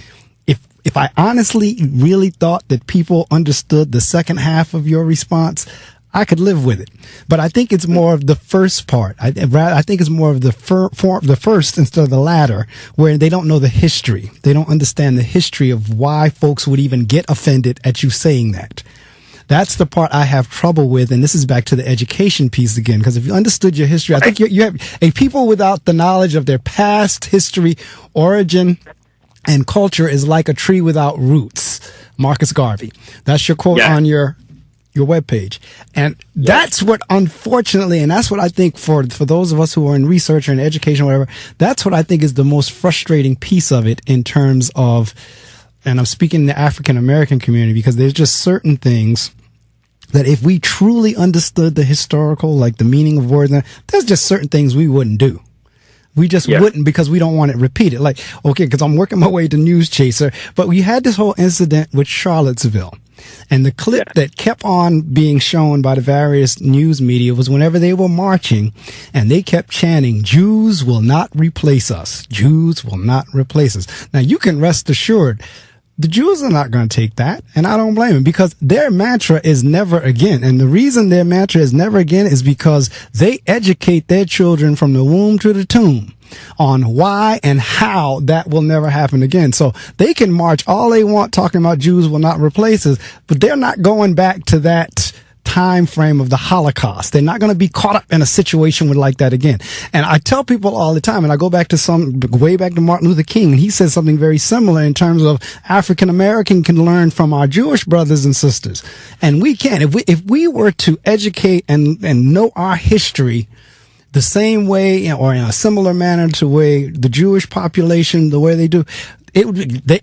if I honestly really thought that people understood the second half of your response, I could live with it. But I think it's more of the first part. I think it's more of the first instead of the latter, where they don't know the history. They don't understand the history of why folks would even get offended at you saying that. That's the part I have trouble with, and this is back to the education piece again, because if you understood your history, I think you have a people without the knowledge of their past history, origin, and culture is like a tree without roots. Marcus Garvey. That's your quote on your webpage. And that's what, unfortunately, and that's what I think for those of us who are in research or in education or whatever, that's what I think is the most frustrating piece of it in terms of, and I'm speaking in the African American community, because there's just certain things that if we truly understood the historical, like the meaning of words, there's just certain things we wouldn't do. We just wouldn't, because we don't want it repeated. Like, okay, because I'm working my way to NewsChaser, but we had this whole incident with Charlottesville. And the clip that kept on being shown by the various news media was whenever they were marching and they kept chanting, Jews will not replace us. Jews will not replace us. Now, you can rest assured the Jews are not going to take that, and I don't blame them, because their mantra is never again. And the reason their mantra is never again is because they educate their children from the womb to the tomb on why and how that will never happen again. So they can march all they want talking about Jews will not replace us, but they're not going back to that time frame of the Holocaust. They're not going to be caught up in a situation like that again. And I tell people all the time, and I go back to way back to Martin Luther King, and he says something very similar in terms of African American can learn from our Jewish brothers and sisters. And we can. If we were to educate and know our history the same way or in a similar manner to the way the Jewish population, the way they do, it would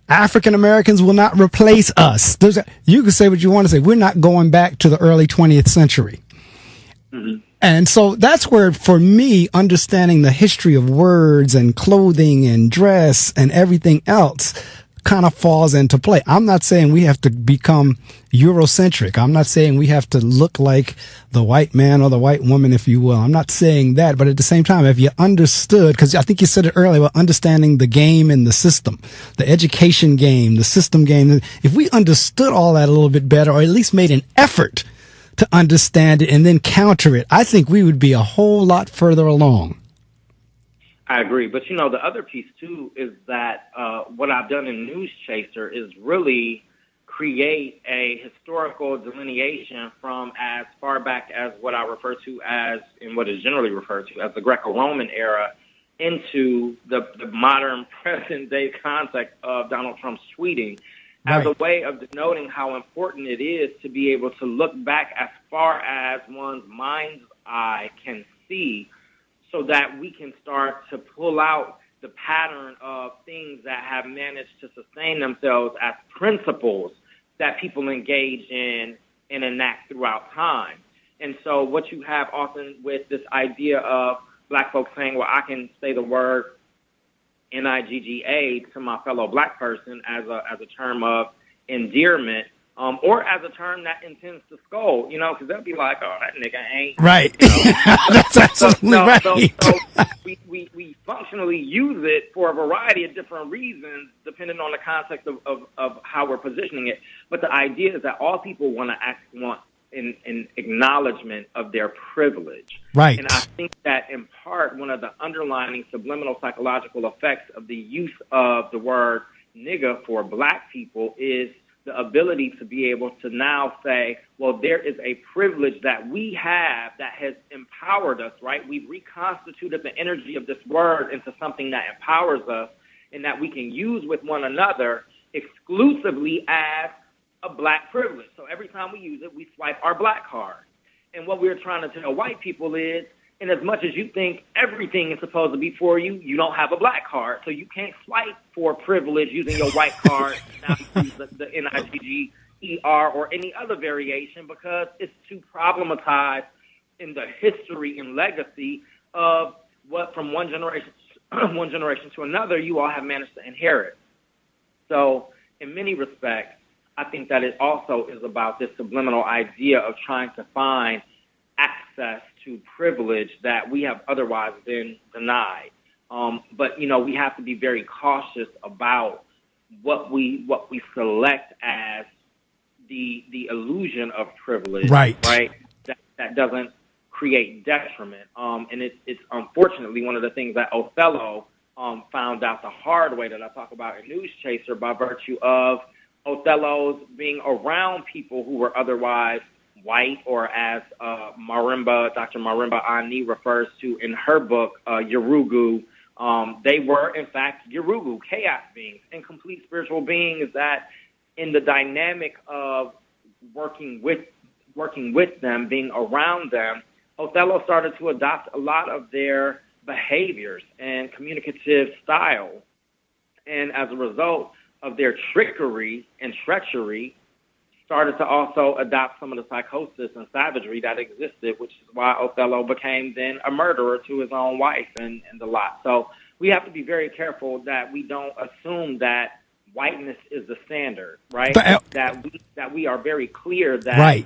African Americans will not replace us. You can say what you want to say. We're not going back to the early 20th century. Mm-hmm. And so that's where, for me, understanding the history of words and clothing and dress and everything else kind of falls into play. I'm not saying we have to become Eurocentric. I'm not saying we have to look like the white man or the white woman, if you will. I'm not saying that. But at the same time, if you understood, because I think you said it earlier, about understanding the game and the system, the education game, the system game, if we understood all that a little bit better, or at least made an effort to understand it and then counter it, I think we would be a whole lot further along. I agree. But, you know, the other piece, too, is that what I've done in NewsChaser is really create a historical delineation from as far back as what I refer to as, and what is generally referred to as, the Greco-Roman era into the modern present-day context of Donald Trump's tweeting, as a way of denoting how important it is to be able to look back as far as one's mind's eye can see, so that we can start to pull out the pattern of things that have managed to sustain themselves as principles that people engage in and enact throughout time. And so what you have often with this idea of black folks saying, well, I can say the word Nigga to my fellow black person as a term of endearment, or as a term that intends to scold, because they'll be like, oh, that nigga ain't. Right. That's absolutely right. So we functionally use it for a variety of different reasons, depending on the context of how we're positioning it. But the idea is that all people want an acknowledgement of their privilege. Right. And I think that in part, one of the underlying subliminal psychological effects of the use of the word nigga for black people is the ability to be able to now say, well, there is a privilege that we have that has empowered us, right? We've reconstituted the energy of this word into something that empowers us and that we can use with one another exclusively as a black privilege. So every time we use it, we swipe our black card. And what we're trying to tell white people is, in as much as you think everything is supposed to be for you, you don't have a black card. So you can't swipe for privilege using your white card, now use the NIGGER or any other variation, because it's too problematized in the history and legacy of what from one generation to another you all have managed to inherit. So in many respects, I think that it also is about this subliminal idea of trying to find access to privilege that we have otherwise been denied. But we have to be very cautious about what we select as the illusion of privilege, right? That doesn't create detriment. And it's unfortunately one of the things that Othello found out the hard way, that I talk about in NewsChaser, by virtue of Othello's being around people who were otherwise white, or as Dr. Marimba Ani refers to in her book, Yurugu, they were, in fact, Yurugu, chaos beings, incomplete spiritual beings that in the dynamic of working with them, being around them, Othello started to adopt a lot of their behaviors and communicative style. And as a result of their trickery and treachery, started to also adopt some of the psychosis and savagery that existed, which is why Othello became then a murderer to his own wife and the lot. So we have to be very careful that we don't assume that whiteness is the standard, right? That we are very clear that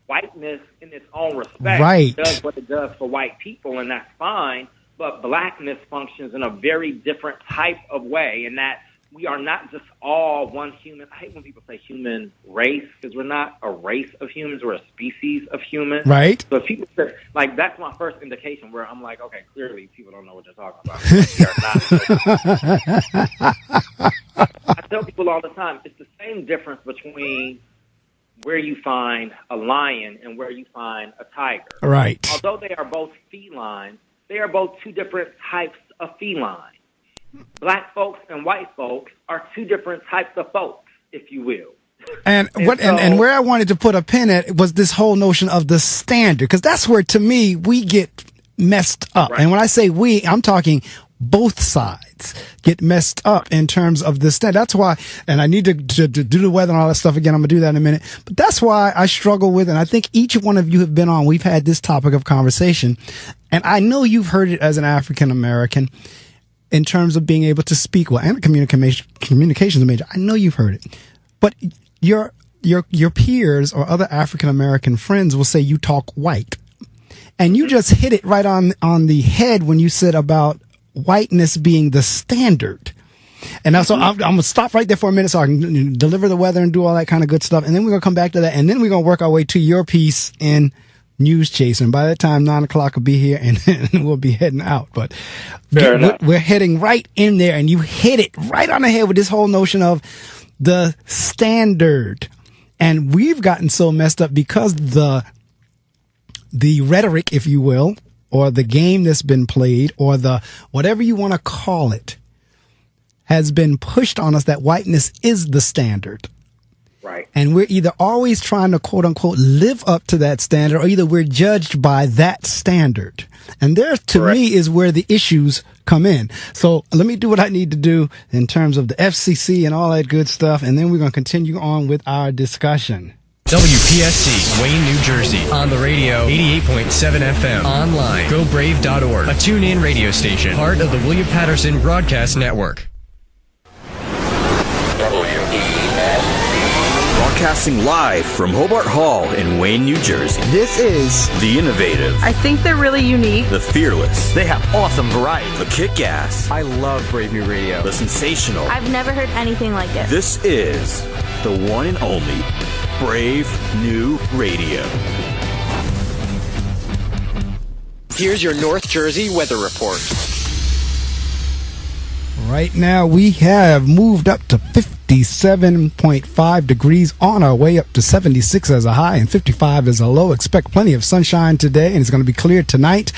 whiteness in its own respect does what it does for white people, and that's fine, but blackness functions in a very different type of way, and that we are not just all one human. I hate when people say human race, because we're not a race of humans. We're a species of humans. Right. So if people say, that's my first indication where I'm like, okay, clearly people don't know what they're talking about. I tell people all the time, it's the same difference between where you find a lion and where you find a tiger. Right. Although they are both feline, they are both two different types of feline. Black folks and white folks are two different types of folks, if you will. And where I wanted to put a pin at was this whole notion of the standard, because that's where, to me, we get messed up. Right. And when I say we, I'm talking both sides get messed up in terms of this standard. That's why, and I need to do the weather and all that stuff again. I'm going to do that in a minute. But that's why I struggle with, and I think each one of you have been on, we've had this topic of conversation. And I know you've heard it as an African American, in terms of being able to speak well, and communications major. I know you've heard it, but your peers or other African American friends will say you talk white, and you just hit it right on the head when you said about whiteness being the standard. And now, so I'm going to stop right there for a minute so I can deliver the weather and do all that kind of good stuff, and then we're going to come back to that, and then we're going to work our way to your piece in NewsChaser. And by that time, 9:00 will be here, and we'll be heading out. But we're heading right in there, and you hit it right on the head with this whole notion of the standard. And we've gotten so messed up because the rhetoric, if you will, or the game that's been played, or the whatever you want to call it, has been pushed on us that whiteness is the standard. Right. And we're either always trying to, quote unquote, live up to that standard, or either we're judged by that standard. And there, to me, is where the issues come in. So let me do what I need to do in terms of the FCC and all that good stuff. And then we're going to continue on with our discussion. WPSC, Wayne, New Jersey. On the radio, 88.7 FM. Online, GoBrave.org. A tune-in radio station. Part of the William Patterson Broadcast Network. Broadcasting live from Hobart Hall in Wayne, New Jersey. This is The Innovative. I think they're really unique. The Fearless. They have awesome variety. The Kick-Ass. I love Brave New Radio. The Sensational. I've never heard anything like it. This is the one and only Brave New Radio. Here's your North Jersey weather report. Right now, we have moved up to 57.5 degrees on our way up to 76 as a high and 55 as a low. Expect plenty of sunshine today, and it's going to be clear tonight.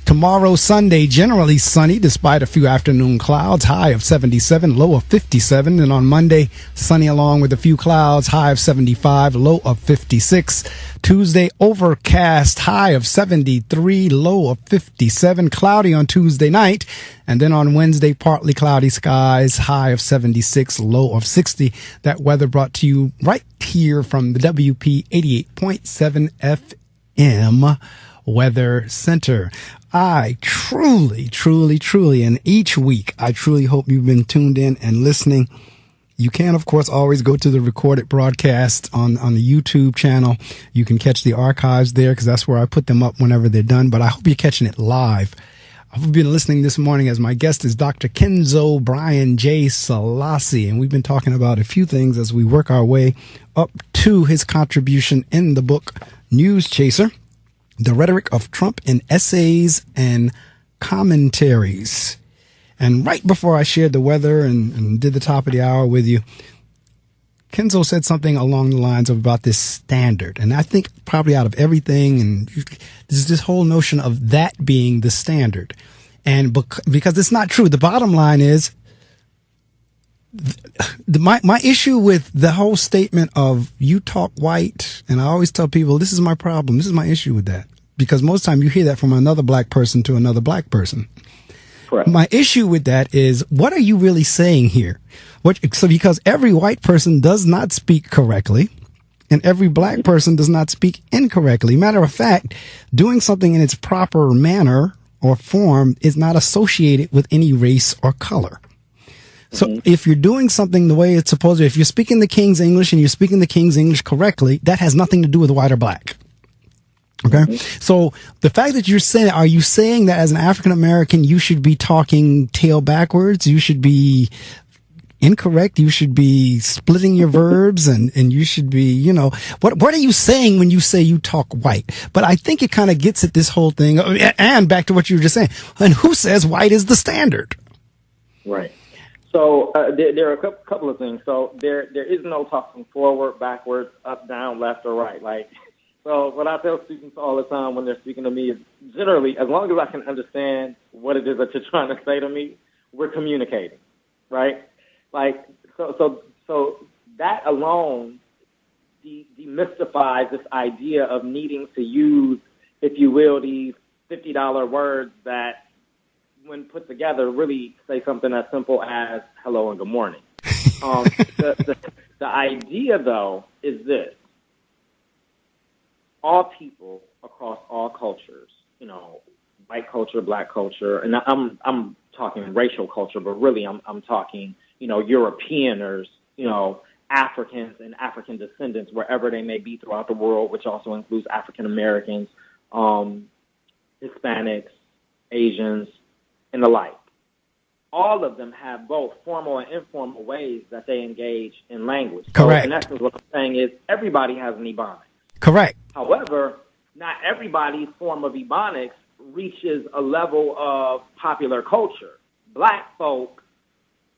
Tomorrow, Sunday, generally sunny despite a few afternoon clouds, high of 77, low of 57. And on Monday, sunny along with a few clouds, high of 75, low of 56. Tuesday, overcast, high of 73, low of 57. Cloudy on Tuesday night. And then on Wednesday, partly cloudy skies, high of 76, low of 60. That weather brought to you right here from the WP 88.7 FM Weather Center. I truly, and each week, I truly hope you've been tuned in and listening. You can, of course, always go to the recorded broadcast on the YouTube channel. You can catch the archives there because that's where I put them up whenever they're done. But I hope you're catching it live. I've been listening this morning as my guest is Dr. KenZoe Brian J. Selassie, and we've been talking about a few things as we work our way up to his contribution in the book NewsChaser, The Rhetoric of Trump in Essays and Commentaries. And right before I shared the weather and did the top of the hour with you, KenZoe said something along the lines of about this standard. And I think probably out of everything, and there's this whole notion of that being the standard. And because it's not true. The bottom line is, my issue with the whole statement of you talk white, and I always tell people this is my problem. This is my issue with that. Because most time you hear that from another black person to another black person. Correct. My issue with that is, what are you really saying here? Because every white person does not speak correctly, and every black person does not speak incorrectly. Matter of fact, doing something in its proper manner or form is not associated with any race or color. So if you're doing something the way it's supposed to, if you're speaking the King's English and you're speaking the King's English correctly, that has nothing to do with white or black. Okay. So the fact that you're saying, are you saying that as an African American, you should be talking tail backwards? You should be incorrect. You should be splitting your verbs and you should be, what are you saying when you say you talk white? But I think it kind of gets at this whole thing. And back to what you were just saying. And who says white is the standard? Right. So there are a couple of things. So there is no talking forward, backwards, up, down, left, or right. So what I tell students all the time when they're speaking to me is, generally, as long as I can understand what it is that you're trying to say to me, we're communicating, right? So that alone demystifies this idea of needing to use, if you will, these $50 words that, when put together, really say something as simple as hello and good morning. The idea, though, is this. All people across all cultures, white culture, black culture, and I'm talking racial culture, but really I'm talking, Europeaners, Africans and African descendants, wherever they may be throughout the world, which also includes African Americans, Hispanics, Asians, and the like. All of them have both formal and informal ways that they engage in language. Correct. So in essence, what I'm saying is everybody has an Ebonics. Correct. However, not everybody's form of Ebonics reaches a level of popular culture. Black folk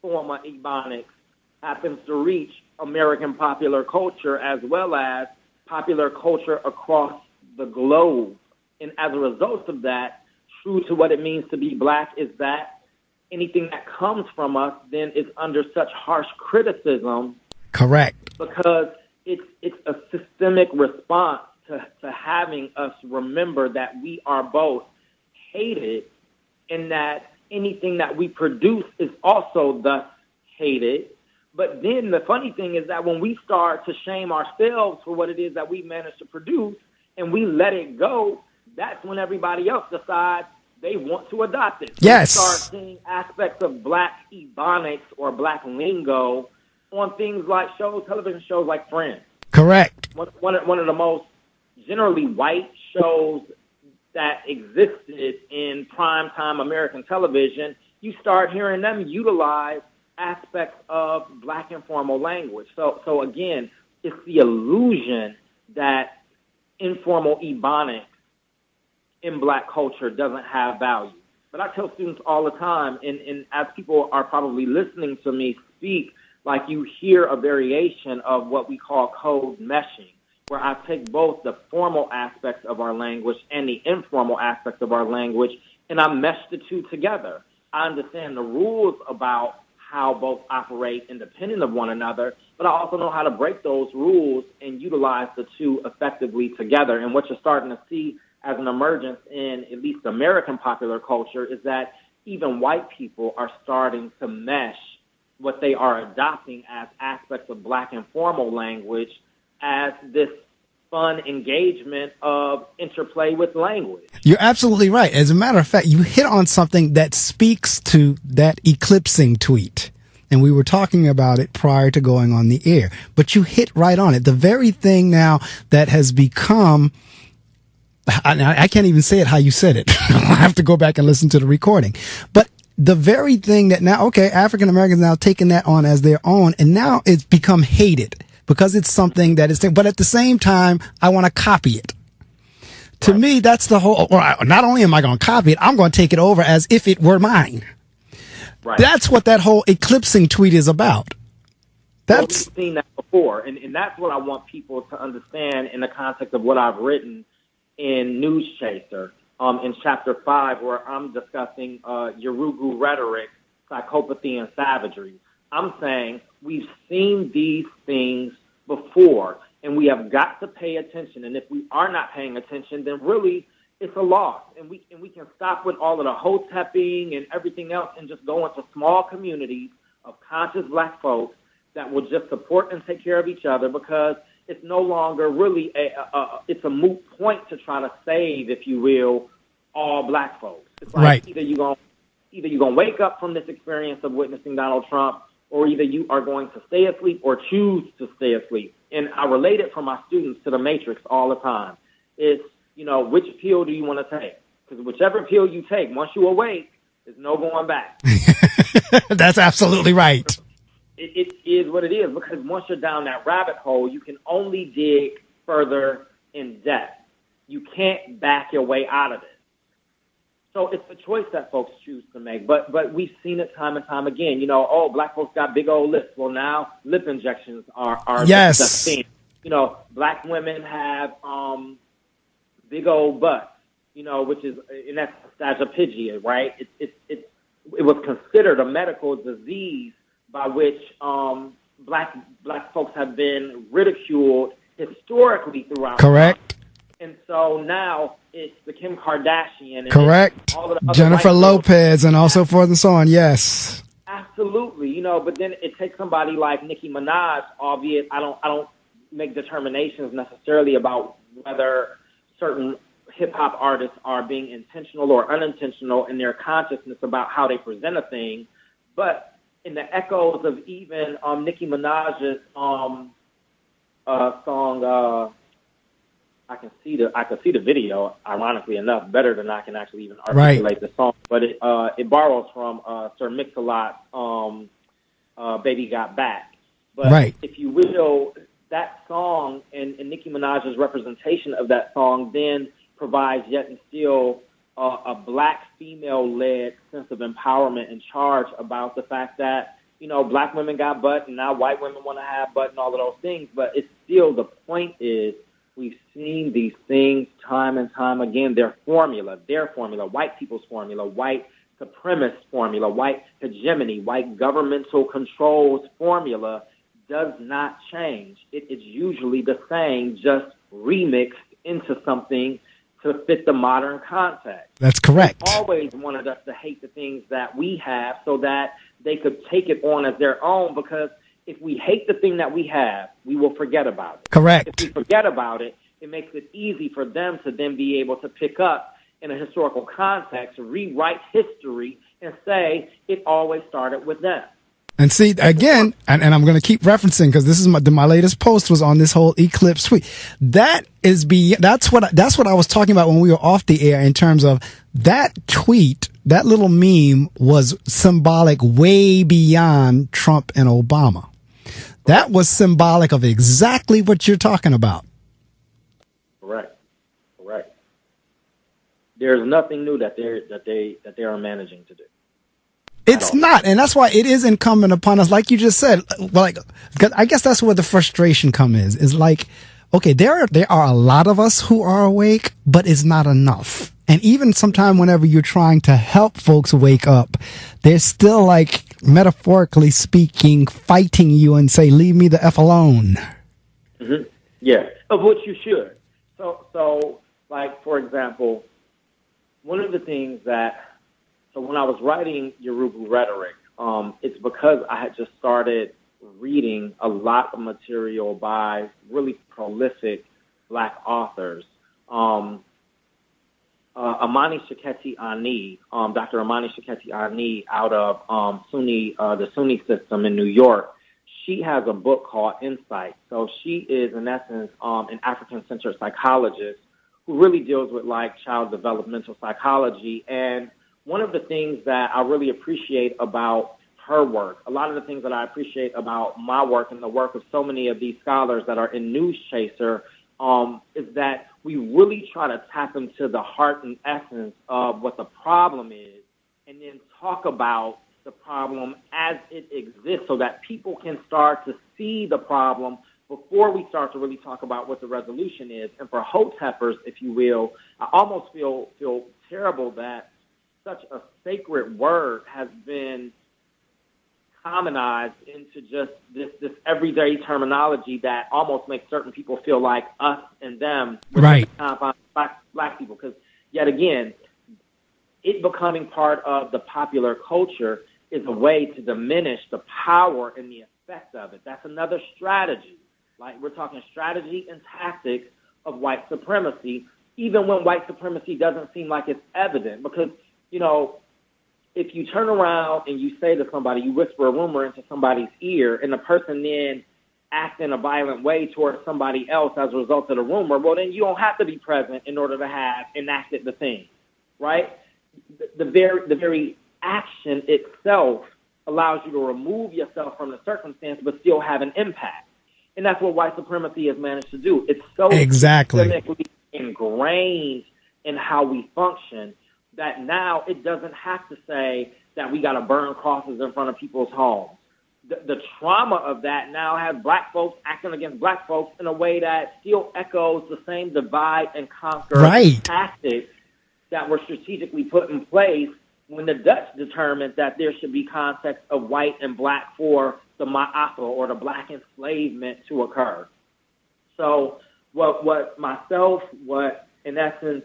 form of Ebonics happens to reach American popular culture as well as popular culture across the globe. And as a result of that, true to what it means to be black is that anything that comes from us then is under such harsh criticism. Correct. Because it's a systemic response to having us remember that we are both hated and that anything that we produce is also thus hated. But then the funny thing is that when we start to shame ourselves for what it is that we managed to produce and we let it go, that's when everybody else decides they want to adopt it. So yes. We start seeing aspects of black Ebonics or black lingo on things like television shows like Friends. Correct. One of the most generally white shows that existed in primetime American television, you start hearing them utilize aspects of Black informal language. So again, it's the illusion that informal Ebonics in Black culture doesn't have value. But I tell students all the time, and as people are probably listening to me speak, like you hear a variation of what we call code meshing, where I take both the formal aspects of our language and the informal aspects of our language, and I mesh the two together. I understand the rules about how both operate independent of one another, but I also know how to break those rules and utilize the two effectively together. And what you're starting to see as an emergence in at least American popular culture is that even white people are starting to mesh what they are adopting as aspects of Black informal language as this fun engagement of interplay with language. You're absolutely right. As a matter of fact, you hit on something that speaks to that eclipsing tweet. And we were talking about it prior to going on the air. But you hit right on it. The very thing now that has become, I can't even say it how you said it. I'll have to go back and listen to the recording. But the very thing that now, okay, African Americans now taking that on as their own, and now it's become hated because it's something that is, but at the same time, I want to copy it. To me, that's the whole, not only am I going to copy it, I'm going to take it over as if it were mine. Right. That's what that whole eclipsing tweet is about. That's we've seen that before, and that's what I want people to understand in the context of what I've written in NewsChaser, in Chapter 5, where I'm discussing Yurugu Rhetoric, Psychopathy and Savagery. I'm saying we've seen these things before, and we have got to pay attention. And if we are not paying attention, then really it's a loss. And we can stop with all of the hotepping and everything else and just go into small communities of conscious Black folks that will just support and take care of each other, because it's no longer really it's a moot point to try to save, if you will, all Black folks. It's like right. Either you're gonna wake up from this experience of witnessing Donald Trump, or either you are going to stay asleep or choose to stay asleep. And I relate it for my students to the Matrix all the time. It's, which pill do you want to take? Because whichever pill you take, once you awake, there's no going back. That's absolutely right. It is what it is, because once you're down that rabbit hole, you can only dig further in depth. You can't back your way out of it. So it's a choice that folks choose to make. But we've seen it time and time again. Black folks got big old lips. Well, now lip injections are yes. the thing. Black women have big old butts, which is, and that's Psychopathy, right? It was considered a medical disease by which black folks have been ridiculed historically throughout. Correct. And so now it's the Kim Kardashian. And correct. All of the Jennifer Lopez and also forth and so on. Yes. Absolutely. But then it takes somebody like Nicki Minaj, albeit I don't make determinations necessarily about whether certain hip hop artists are being intentional or unintentional in their consciousness about how they present a thing. But in the echoes of even Nicki Minaj's song, I can see the video, ironically enough, better than I can actually even articulate the song. But it borrows from Sir Mix-a-Lot's Baby Got Back. But if you will, that song and Nicki Minaj's representation of that song then provides yet and still a Black female-led sense of empowerment and charge about the fact that, Black women got butt and now white women want to have butt and all of those things. But it's still, the point is, we've seen these things time and time again. Their formula, white people's formula, white supremacist formula, white hegemony, white governmental control's formula does not change. It is usually the same, just remixed into something to fit the modern context. That's correct. They always wanted us to hate the things that we have so that they could take it on as their own, because if we hate the thing that we have, we will forget about it. Correct. If we forget about it, it makes it easy for them to then be able to pick up in a historical context, rewrite history, and say it always started with them. And see, again, and I'm going to keep referencing because this is my latest post was on this whole eclipse tweet. That's what I was talking about when we were off the air in terms of that tweet, that little meme was symbolic way beyond Trump and Obama. That was symbolic of exactly what you're talking about. Correct. There's nothing new that they are managing to do. It's not, and that's why it is incumbent upon us, like you just said. Like, I guess that's where the frustration comes. Is like, okay, there are a lot of us who are awake, but it's not enough. And even sometime whenever you're trying to help folks wake up, they're still, like, metaphorically speaking, fighting you and say, "Leave me the F alone." Mm-hmm. Yeah, of which you should. So, like, for example, one of the things that. So when I was writing Yurugu Rhetoric, it's because I had just started reading a lot of material by really prolific Black authors. Amani Shaketi Ani, Dr. Amani Shaketi Ani out of the Sunni system in New York, she has a book called Insight. So she is, in essence, an African-centered psychologist who really deals with, like, child developmental psychology. And one of the things that I really appreciate about her work, a lot of the things that I appreciate about my work and the work of so many of these scholars that are in NewsChaser, is that we really try to tap into the heart and essence of what the problem is and then talk about the problem as it exists so that people can start to see the problem before we start to really talk about what the resolution is. And for hoteppers, if you will, I almost feel terrible that such a sacred word has been commonized into just this everyday terminology that almost makes certain people feel like us and them, right? Black people, because yet again, it becoming part of the popular culture is a way to diminish the power and the effect of it. That's another strategy. Like, we're talking strategy and tactics of white supremacy, even when white supremacy doesn't seem like it's evident, because you know, if you turn around and you say to somebody, you whisper a rumor into somebody's ear, and the person then acts in a violent way towards somebody else as a result of the rumor, well, then you don't have to be present in order to have enacted the thing, right? The very action itself allows you to remove yourself from the circumstance but still have an impact. And that's what white supremacy has managed to do. It's so systemically ingrained in how we function that now it doesn't have to say that we got to burn crosses in front of people's homes. The trauma of that now has Black folks acting against Black folks in a way that still echoes the same divide and conquer tactics that were strategically put in place when the Dutch determined that there should be context of white and Black for the ma'afa or the Black enslavement to occur. So what myself, in essence,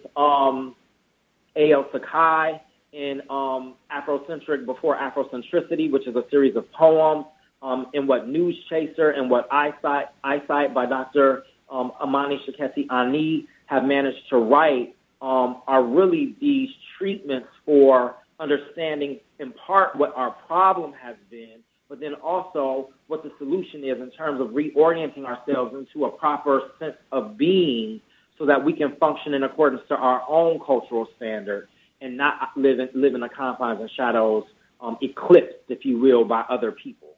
A.L. Sakai in Afrocentric Before Afrocentricity, which is a series of poems, in what NewsChaser and what Eyesight by Dr. Amani Shaketi Ani have managed to write are really these treatments for understanding in part what our problem has been, but then also what the solution is in terms of reorienting ourselves into a proper sense of being so that we can function in accordance to our own cultural standards and not live in the confines and shadows, eclipsed, if you will, by other people.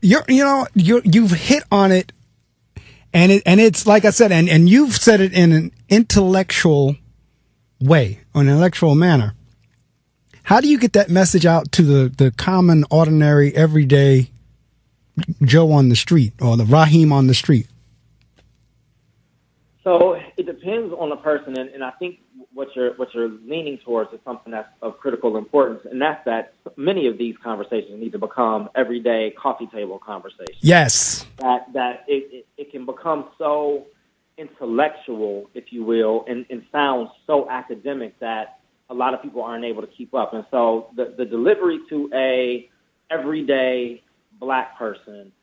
You've hit on it, and it's like I said, and you've said it in an intellectual way, or an intellectual manner. How do you get that message out to the common, ordinary, everyday Joe on the street or the Raheem on the street? So it depends on the person, and I think what you're leaning towards is something that's of critical importance, and that's that many of these conversations need to become everyday coffee table conversations. Yes. That it can become so intellectual, if you will, and sounds so academic that a lot of people aren't able to keep up. And so the delivery to a everyday Black person,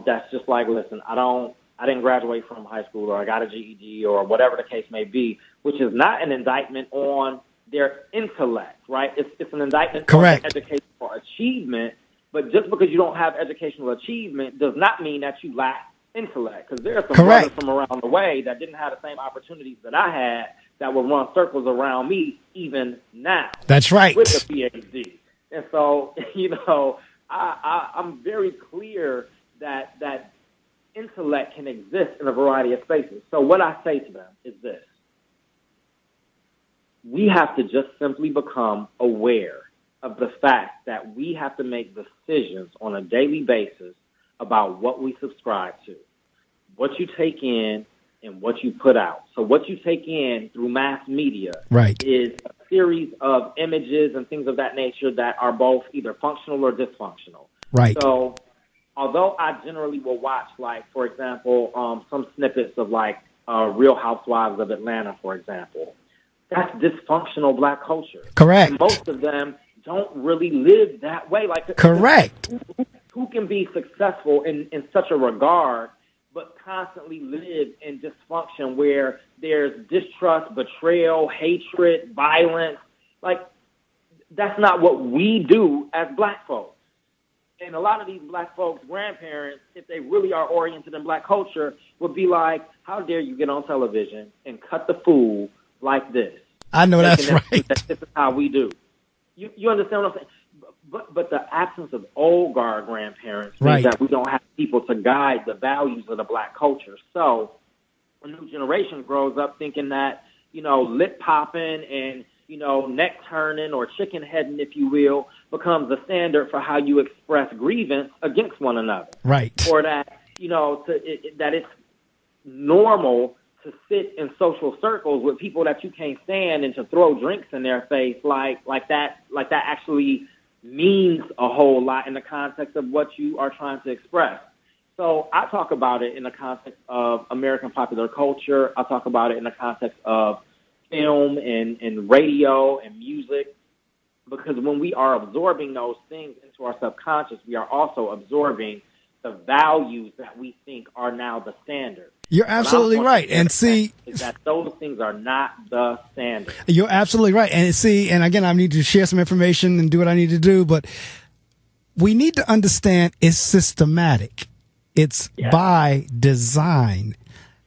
that's just like, listen, I didn't graduate from high school, or I got a GED, or whatever the case may be, which is not an indictment on their intellect, right? It's an indictment on their educational achievement, but just because you don't have educational achievement does not mean that you lack intellect. Because there are some brothers from around the way that didn't have the same opportunities that I had that will run circles around me even now. That's right. With a PhD. And so, I'm very clear that intellect can exist in a variety of spaces. So what I say to them is this. We have to just simply become aware of the fact that we have to make decisions on a daily basis about what we subscribe to, what you take in, and what you put out. So what you take in through mass media is a series of images and things of that nature that are both either functional or dysfunctional. Right. So although I generally will watch, like, for example, some snippets of, like, Real Housewives of Atlanta, for example, that's dysfunctional black culture. Correct. And most of them don't really live that way. Like, correct. Who can be successful in such a regard but constantly live in dysfunction where there's distrust, betrayal, hatred, violence? Like, that's not what we do as black folks. And a lot of these black folks' grandparents, if they really are oriented in black culture, would be like, how dare you get on television and cut the fool like this? I know that's right. This is how we do. You understand what I'm saying? But the absence of old guard grandparents means that we don't have people to guide the values of the black culture. So a new generation grows up thinking that, lip popping and, neck turning or chicken heading, if you will, becomes the standard for how you express grievance against one another. Right. Or that, that it's normal to sit in social circles with people that you can't stand and to throw drinks in their face like that actually means a whole lot in the context of what you are trying to express. So I talk about it in the context of American popular culture. I talk about it in the context of film and radio and music, because when we are absorbing those things into our subconscious, we are also absorbing the values that we think are now the standard. You're absolutely right. And see, is that those things are not the standard. You're absolutely right. And see, and again, I need to share some information and do what I need to do, but we need to understand it's systematic. It's by design,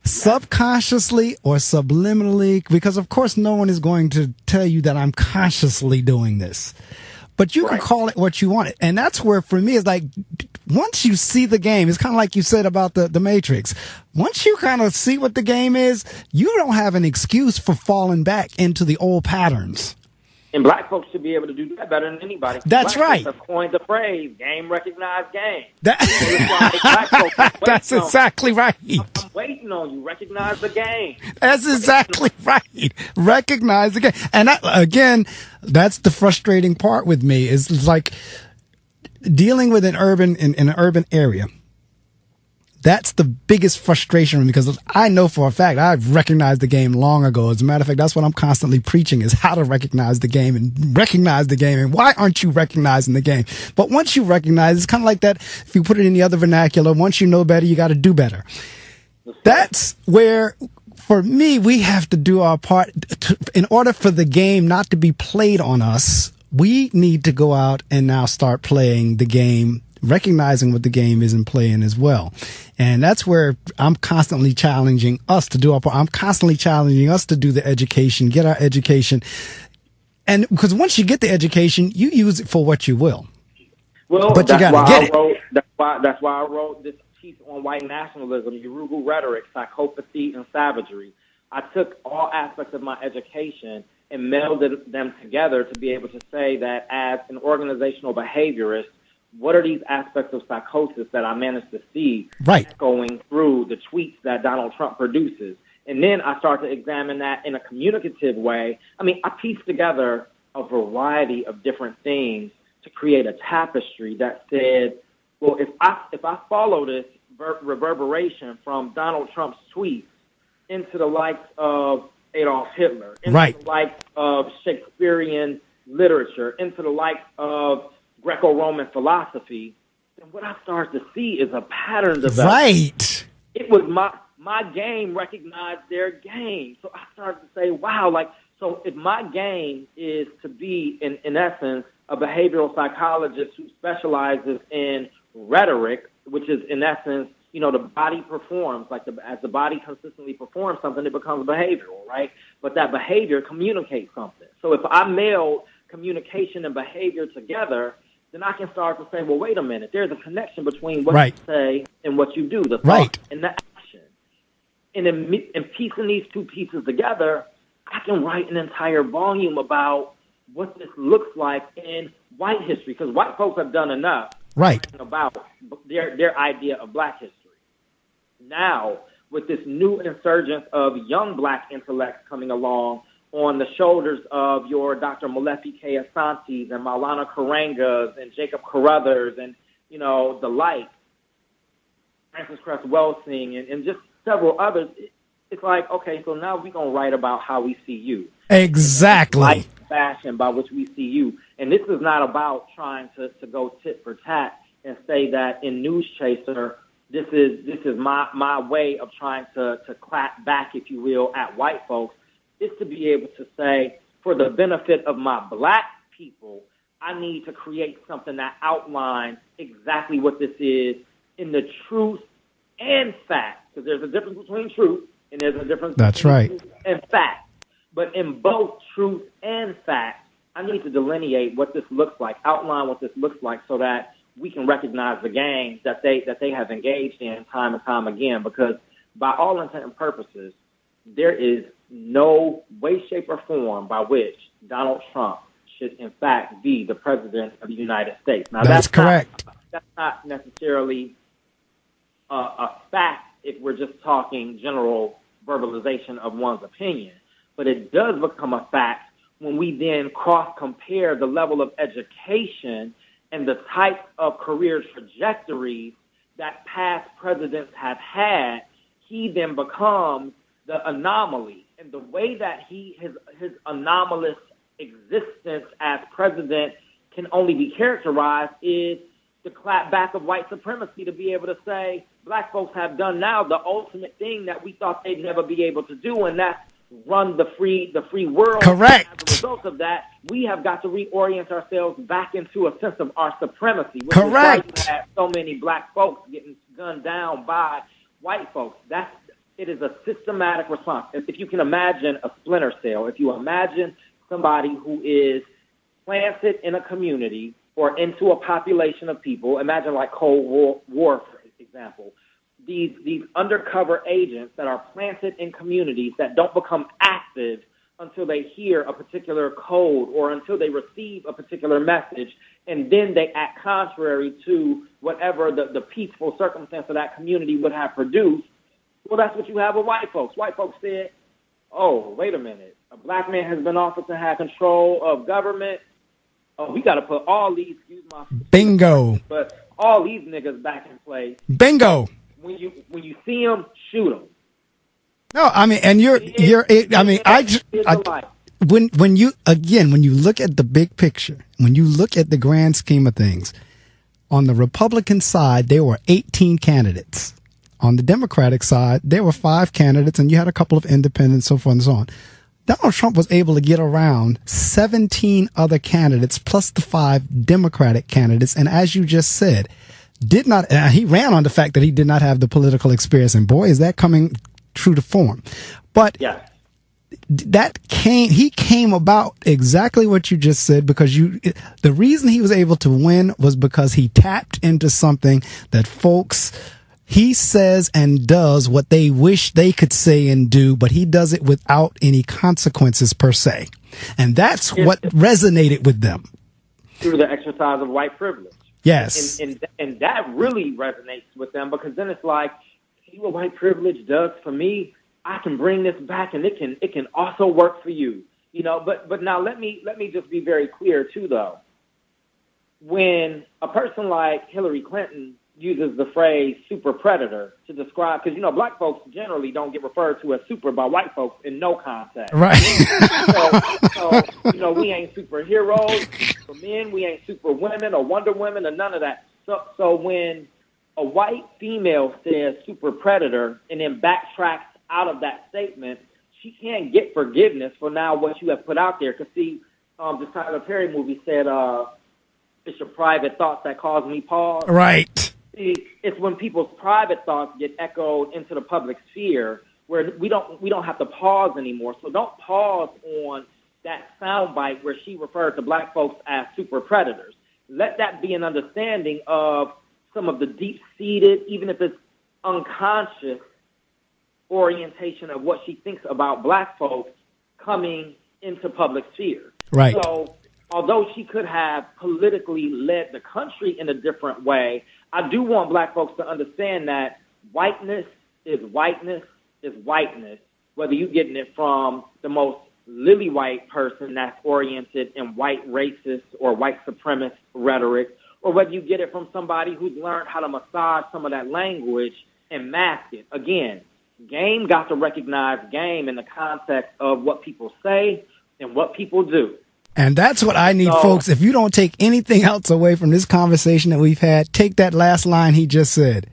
subconsciously or subliminally, because of course no one is going to tell you that I'm consciously doing this, but you can call it what you want it. And that's where, for me, it's like, once you see the game, it's kind of like you said about the Matrix. Once you kind of see what the game is, you don't have an excuse for falling back into the old patterns. And black folks should be able to do that better than anybody. That's right. Black folks have coined the phrase, game recognized game. That's exactly right. I'm waiting on you. Recognize the game. That's exactly right. Recognize the game. And that, again, that's the frustrating part with me, is like dealing with an urban in an urban area. That's the biggest frustration, because I know for a fact I've recognized the game long ago. As a matter of fact, that's what I'm constantly preaching, is how to recognize the game and recognize the game. And why aren't you recognizing the game? But once you recognize, it's kind of like that. If you put it in the other vernacular, once you know better, you got to do better. That's where, for me, we have to do our part. In order for the game not to be played on us, we need to go out and now start playing the game, recognizing what the game is and playing as well. And that's where I'm constantly challenging us to do our part. I'm constantly challenging us to do the education, get our education. And because once you get the education, you use it for what you will. Well, but you got to get it. That's why I wrote this piece on white nationalism, Yurugu Rhetoric, Psychopathy and Savagery. I took all aspects of my education and melded them together to be able to say that as an organizational behaviorist, what are these aspects of psychosis that I managed to see going through the tweets that Donald Trump produces? And then I start to examine that in a communicative way. I mean, I pieced together a variety of different things to create a tapestry that said, well, if I follow this reverberation from Donald Trump's tweets into the likes of Adolf Hitler, into the likes of Shakespearean literature, into the likes of Greco-Roman philosophy, then what I started to see is a pattern develop. Right. It was my game recognized their game. So I started to say, wow, so if my game is to be, in essence, a behavioral psychologist who specializes in rhetoric, which is in essence, the body performs, as the body consistently performs something, it becomes behavioral, right? But that behavior communicates something. So if I meld communication and behavior together, then I can start to say, well, wait a minute, there's a connection between what you say and what you do, the thought and the action. And in piecing these two pieces together, I can write an entire volume about what this looks like in white history, because white folks have done enough about their idea of black history. Now, with this new insurgence of young black intellects coming along on the shoulders of your Dr. Molefi K. Asante's and Maulana Karangas and Jacob Carruthers and, the like, Francis Cress Welsing and just several others, it's like, okay, so now we're going to write about how we see you. Exactly. Light fashion by which we see you. And this is not about trying to go tit for tat and say that in NewsChaser, this is my way of trying to clap back, if you will, at white folks. Is to be able to say, for the benefit of my black people, I need to create something that outlines exactly what this is in the truth and fact. Because there's a difference between truth and there's a difference between truth and fact. But in both truth and fact, I need to delineate what this looks like, outline what this looks like, so that we can recognize the games that they have engaged in time and time again. Because by all intent and purposes, there is no way, shape, or form by which Donald Trump should, in fact, be the president of the United States. Now, that's correct. That's not necessarily a fact if we're just talking general verbalization of one's opinion, but it does become a fact when we then cross-compare the level of education and the type of career trajectories that past presidents have had. He then becomes the anomaly. And the way that his anomalous existence as president can only be characterized is the clapback of white supremacy, to be able to say black folks have done now the ultimate thing that we thought they'd never be able to do, and that's run the free world. Correct. And as a result of that, we have got to reorient ourselves back into a sense of our supremacy. Correct. Is why you have so many black folks getting gunned down by white folks. It is a systematic response. If you can imagine a splinter cell, if you imagine somebody who is planted in a community or into a population of people, imagine like Cold War, for example, these undercover agents that are planted in communities that don't become active until they hear a particular code or until they receive a particular message, and then they act contrary to whatever the peaceful circumstance of that community would have produced. Well, that's what you have with white folks. White folks said, oh, wait a minute. A black man has been offered to have control of government. Oh, we got to put all these, bingo, but all these niggas back in place. Bingo. When you see them, shoot them. No, I mean, and when you look at the big picture, when you look at the grand scheme of things, on the Republican side, there were 18 candidates. On the Democratic side, there were 5 candidates, and you had a couple of independents, so forth and so on. Donald Trump was able to get around 17 other candidates plus the 5 Democratic candidates. And as you just said, he ran on the fact that he did not have the political experience. And boy, is that coming true to form. But yeah. He came about exactly what you just said, because the reason he was able to win was because he tapped into something that he says and does what they wish they could say and do, but he does it without any consequences per se. And that's what resonated with them. Through the exercise of white privilege. Yes. And that really resonates with them, because then it's like, see what white privilege does for me? I can bring this back, and it can also work for you. But now let me just be very clear too, though. When a person like Hillary Clinton uses the phrase super predator to describe, because, black folks generally don't get referred to as super by white folks in no context. Right. So we ain't superheroes for men, we ain't super women or Wonder Women or none of that. So when a white female says super predator and then backtracks out of that statement, she can't get forgiveness for now what you have put out there. Because see, the Tyler Perry movie said, it's your private thoughts that cause me pause. Right. See, it's when people's private thoughts get echoed into the public sphere where we don't have to pause anymore. So don't pause on that soundbite where she referred to black folks as super predators. Let that be an understanding of some of the deep-seated, even if it's unconscious, orientation of what she thinks about black folks coming into public sphere. Right. So although she could have politically led the country in a different way, I do want black folks to understand that whiteness is whiteness is whiteness, whether you're getting it from the most lily white person that's oriented in white racist or white supremacist rhetoric, or whether you get it from somebody who's learned how to massage some of that language and mask it. Again, game got to recognize game in the context of what people say and what people do. And that's what I need, folks. If you don't take anything else away from this conversation that we've had, take that last line he just said.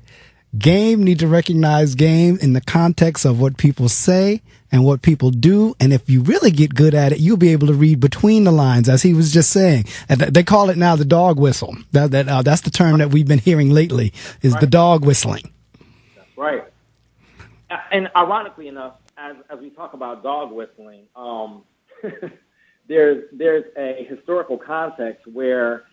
Game need to recognize game in the context of what people say and what people do. And if you really get good at it, you'll be able to read between the lines, as he was just saying. And they call it now the dog whistle. That's the term that we've been hearing lately, is the dog whistling. That's right. And ironically enough, as we talk about dog whistling, there's a historical context where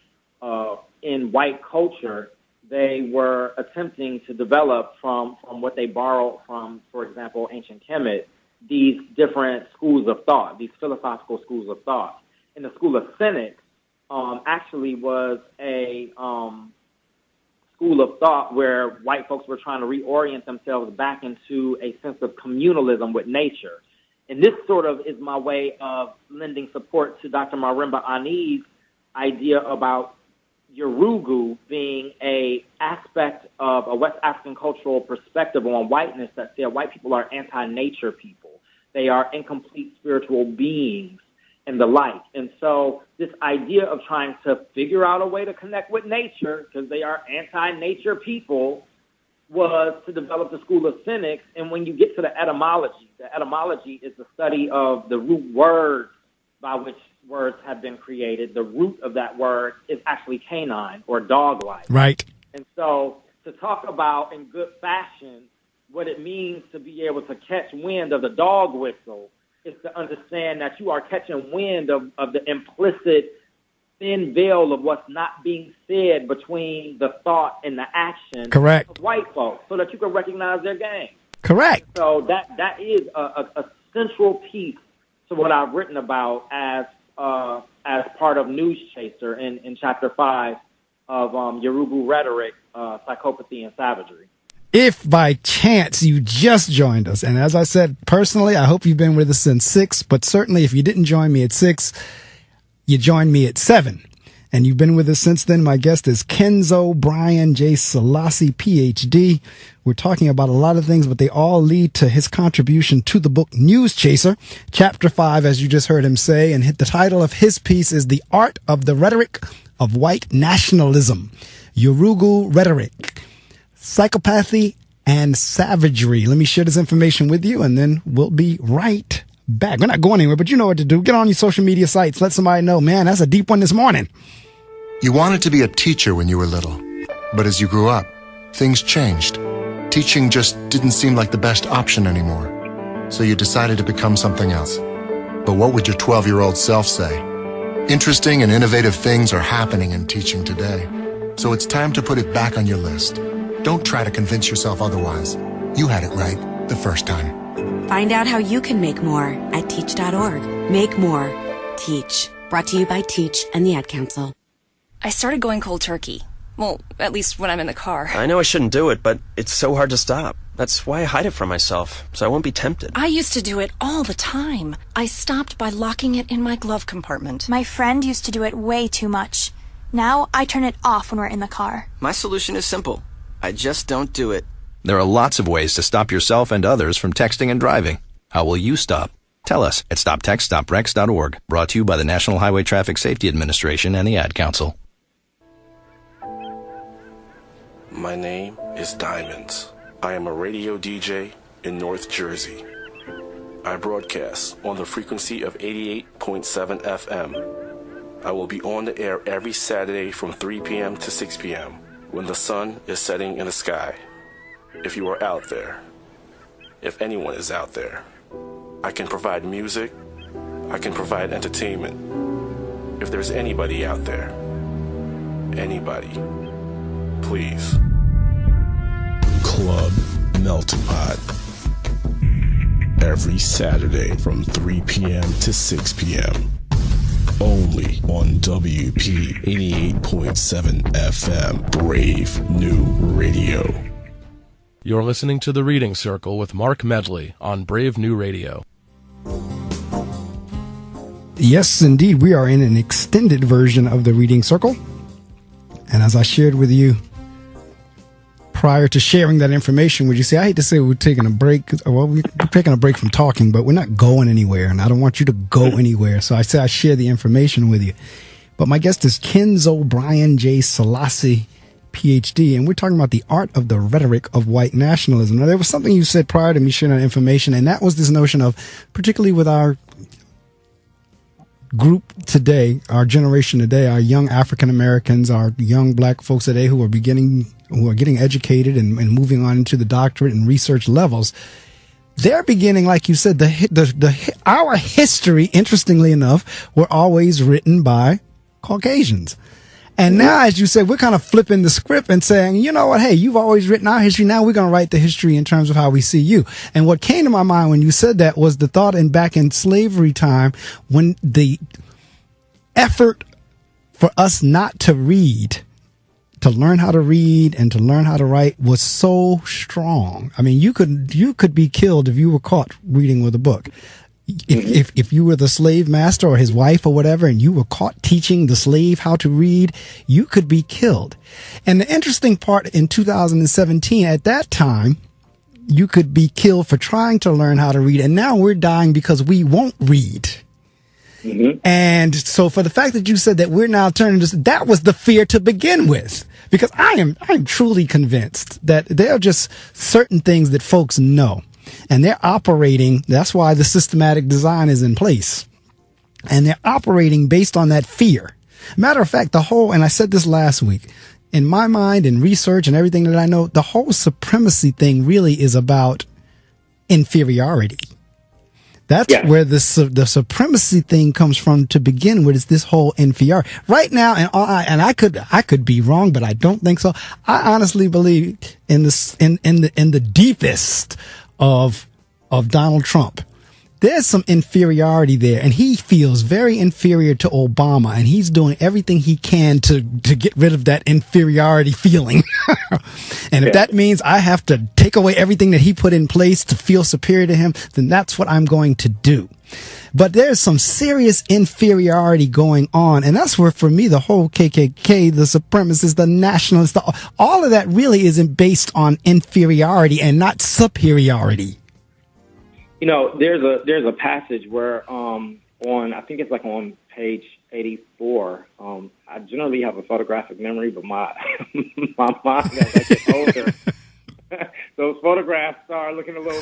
in white culture, they were attempting to develop from what they borrowed from, for example, ancient Kemet, these different schools of thought, these philosophical schools of thought. And the school of cynics actually was a school of thought where white folks were trying to reorient themselves back into a sense of communalism with nature. And this sort of is my way of lending support to Dr. Marimba Ani's idea about Yurugu being a aspect of a West African cultural perspective on whiteness that said white people are anti-nature people. They are incomplete spiritual beings and the like. And so this idea of trying to figure out a way to connect with nature, because they are anti-nature people, was to develop the school of cynics. And when you get to the etymology is the study of the root words by which words have been created. The root of that word is actually canine or dog-like. Right. And so to talk about in good fashion what it means to be able to catch wind of the dog whistle is to understand that you are catching wind of the implicit thin veil of what's not being said between the thought and the action of white folks, so that you can recognize their game. Correct. So that is a central piece to what I've written about as part of NewsChaser in Chapter 5 of Yurugu Rhetoric, Psychopathy and Savagery. If by chance you just joined us, and as I said, personally, I hope you've been with us since 6, but certainly if you didn't join me at 6, you joined me at 7. And you've been with us since then. My guest is KenZoe Brian J. Selassie, Ph.D. We're talking about a lot of things, but they all lead to his contribution to the book NewsChaser, Chapter 5, as you just heard him say. And the title of his piece is The Art of the Rhetoric of White Nationalism, Yurugu Rhetoric, Psychopathy and Savagery. Let me share this information with you, and then we'll be right back. We're not going anywhere, but you know what to do. Get on your social media sites. Let somebody know, man, that's a deep one this morning. You wanted to be a teacher when you were little, but as you grew up, things changed. Teaching just didn't seem like the best option anymore, so you decided to become something else. But what would your 12-year-old self say? Interesting and innovative things are happening in teaching today, so it's time to put it back on your list. Don't try to convince yourself otherwise. You had it right the first time. Find out how you can make more at teach.org. Make more. Teach. Brought to you by Teach and the Ad Council. I started going cold turkey. Well, at least when I'm in the car. I know I shouldn't do it, but it's so hard to stop. That's why I hide it from myself, so I won't be tempted. I used to do it all the time. I stopped by locking it in my glove compartment. My friend used to do it way too much. Now I turn it off when we're in the car. My solution is simple. I just don't do it. There are lots of ways to stop yourself and others from texting and driving. How will you stop? Tell us at stoptextstoprex.org. Brought to you by the National Highway Traffic Safety Administration and the Ad Council. My name is Diamonds. I am a radio DJ in North Jersey. I broadcast on the frequency of 88.7 FM. I will be on the air every Saturday from 3 p.m. to 6 p.m. when the sun is setting in the sky. If you are out there, if anyone is out there, I can provide music, I can provide entertainment. If there's anybody out there, anybody, please. Club Melting Pot. Every Saturday from 3 p.m. to 6 p.m. Only on WP 88.7 FM, Brave New Radio. You're listening to The Reading Circle with Marc Medley on Brave New Radio. Yes, indeed, we are in an extended version of The Reading Circle. And as I shared with you prior to sharing that information with you, see, I hate to say we're taking a break. Well, we're taking a break from talking, but we're not going anywhere, and I don't want you to go anywhere. So I say I share the information with you. But my guest is KenZoe Brian J. Selassie, PhD, and we're talking about the art of the rhetoric of white nationalism. Now, there was something you said prior to me sharing that information, and that was this notion of, particularly with our group today, our generation today, our young African Americans, our young black folks today who are getting educated and moving on into the doctorate and research levels, they're beginning, like you said, our history, interestingly enough, were always written by Caucasians. And now, as you said, we're kind of flipping the script and saying, you know what, hey, you've always written our history. Now we're going to write the history in terms of how we see you. And what came to my mind when you said that was the thought back in slavery time, when the effort for us not to read, to learn how to read and to learn how to write was so strong. I mean, you could be killed if you were caught reading with a book. If you were the slave master or his wife or whatever, and you were caught teaching the slave how to read, you could be killed. And the interesting part in 2017, at that time, you could be killed for trying to learn how to read. And now we're dying because we won't read. Mm-hmm. And so for the fact that you said that we're now turning this, that was the fear to begin with, because I'm truly convinced that there are just certain things that folks know. And they're operating, that's why the systematic design is in place. And they're operating based on that fear. Matter of fact, and I said this last week, in my mind and research and everything that I know, the whole supremacy thing really is about inferiority. That's where the supremacy thing comes from to begin with, is this whole inferiority. Right now, and I could be wrong, but I don't think so. I honestly believe in the deepest of Donald Trump, there's some inferiority there, and he feels very inferior to Obama, and he's doing everything he can to get rid of that inferiority feeling. And if that means I have to take away everything that he put in place to feel superior to him, then that's what I'm going to do. But there's some serious inferiority going on, and that's where, for me, the whole KKK, the supremacists, the nationalists, all of that really isn't based on inferiority and not superiority. You know, there's a passage where I think it's like on page 84. I generally have a photographic memory, but my mind, as I get older, those photographs start looking a little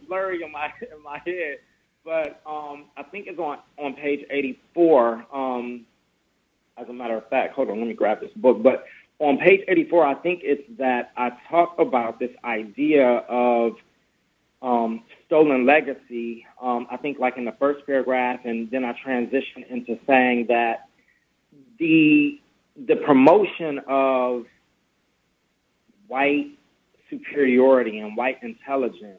blurry in my head. But I think it's on page 84. As a matter of fact, hold on, let me grab this book. But on page 84, I think it's that I talk about this idea of stolen legacy. I think like in the first paragraph, and then I transition into saying that the promotion of white superiority and white intelligence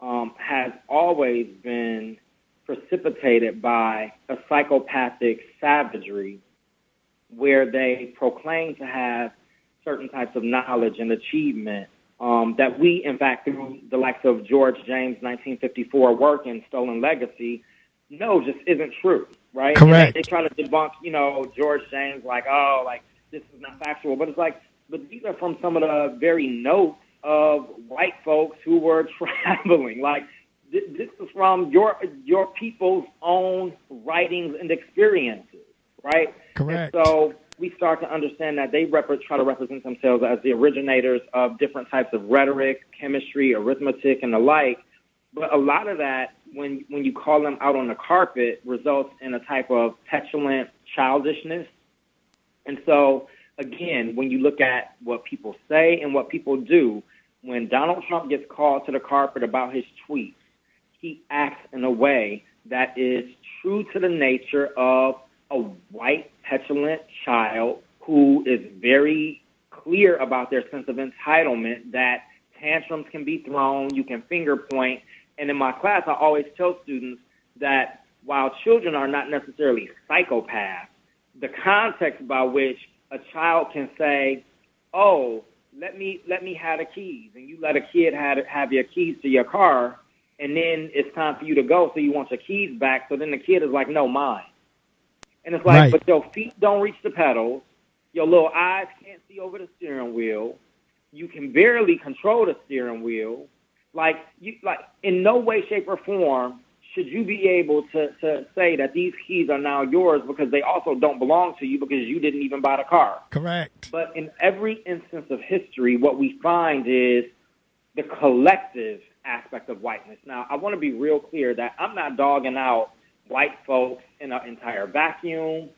has always been precipitated by a psychopathic savagery, where they proclaim to have certain types of knowledge and achievement that we, in fact, through the likes of George James' 1954 work in Stolen Legacy, know just isn't true, right? Correct. They try to debunk, George James, like this is not factual. But it's like, but these are from some of the very notes of white folks who were traveling. Like, this is from your people's own writings and experiences, right? Correct. And so we start to understand that they try to represent themselves as the originators of different types of rhetoric, chemistry, arithmetic, and the like. But a lot of that, when you call them out on the carpet results in a type of petulant childishness. And so, again, when you look at what people say and what people do, when Donald Trump gets called to the carpet about his tweets, he acts in a way that is true to the nature of a white, petulant child who is very clear about their sense of entitlement, that tantrums can be thrown, you can finger point. And in my class, I always tell students that while children are not necessarily psychopaths, the context by which a child can say, oh, let me have the keys, and you let a kid have your keys to your car, and then it's time for you to go, so you want your keys back, so then the kid is like, no, mine. And it's like, right. But your feet don't reach the pedals, your little eyes can't see over the steering wheel, you can barely control the steering wheel. Like in no way, shape, or form should you be able to say that these keys are now yours, because they also don't belong to you because you didn't even buy the car. Correct. But in every instance of history, what we find is the collective aspect of whiteness. Now, I want to be real clear that I'm not dogging out white folks in an entire vacuum.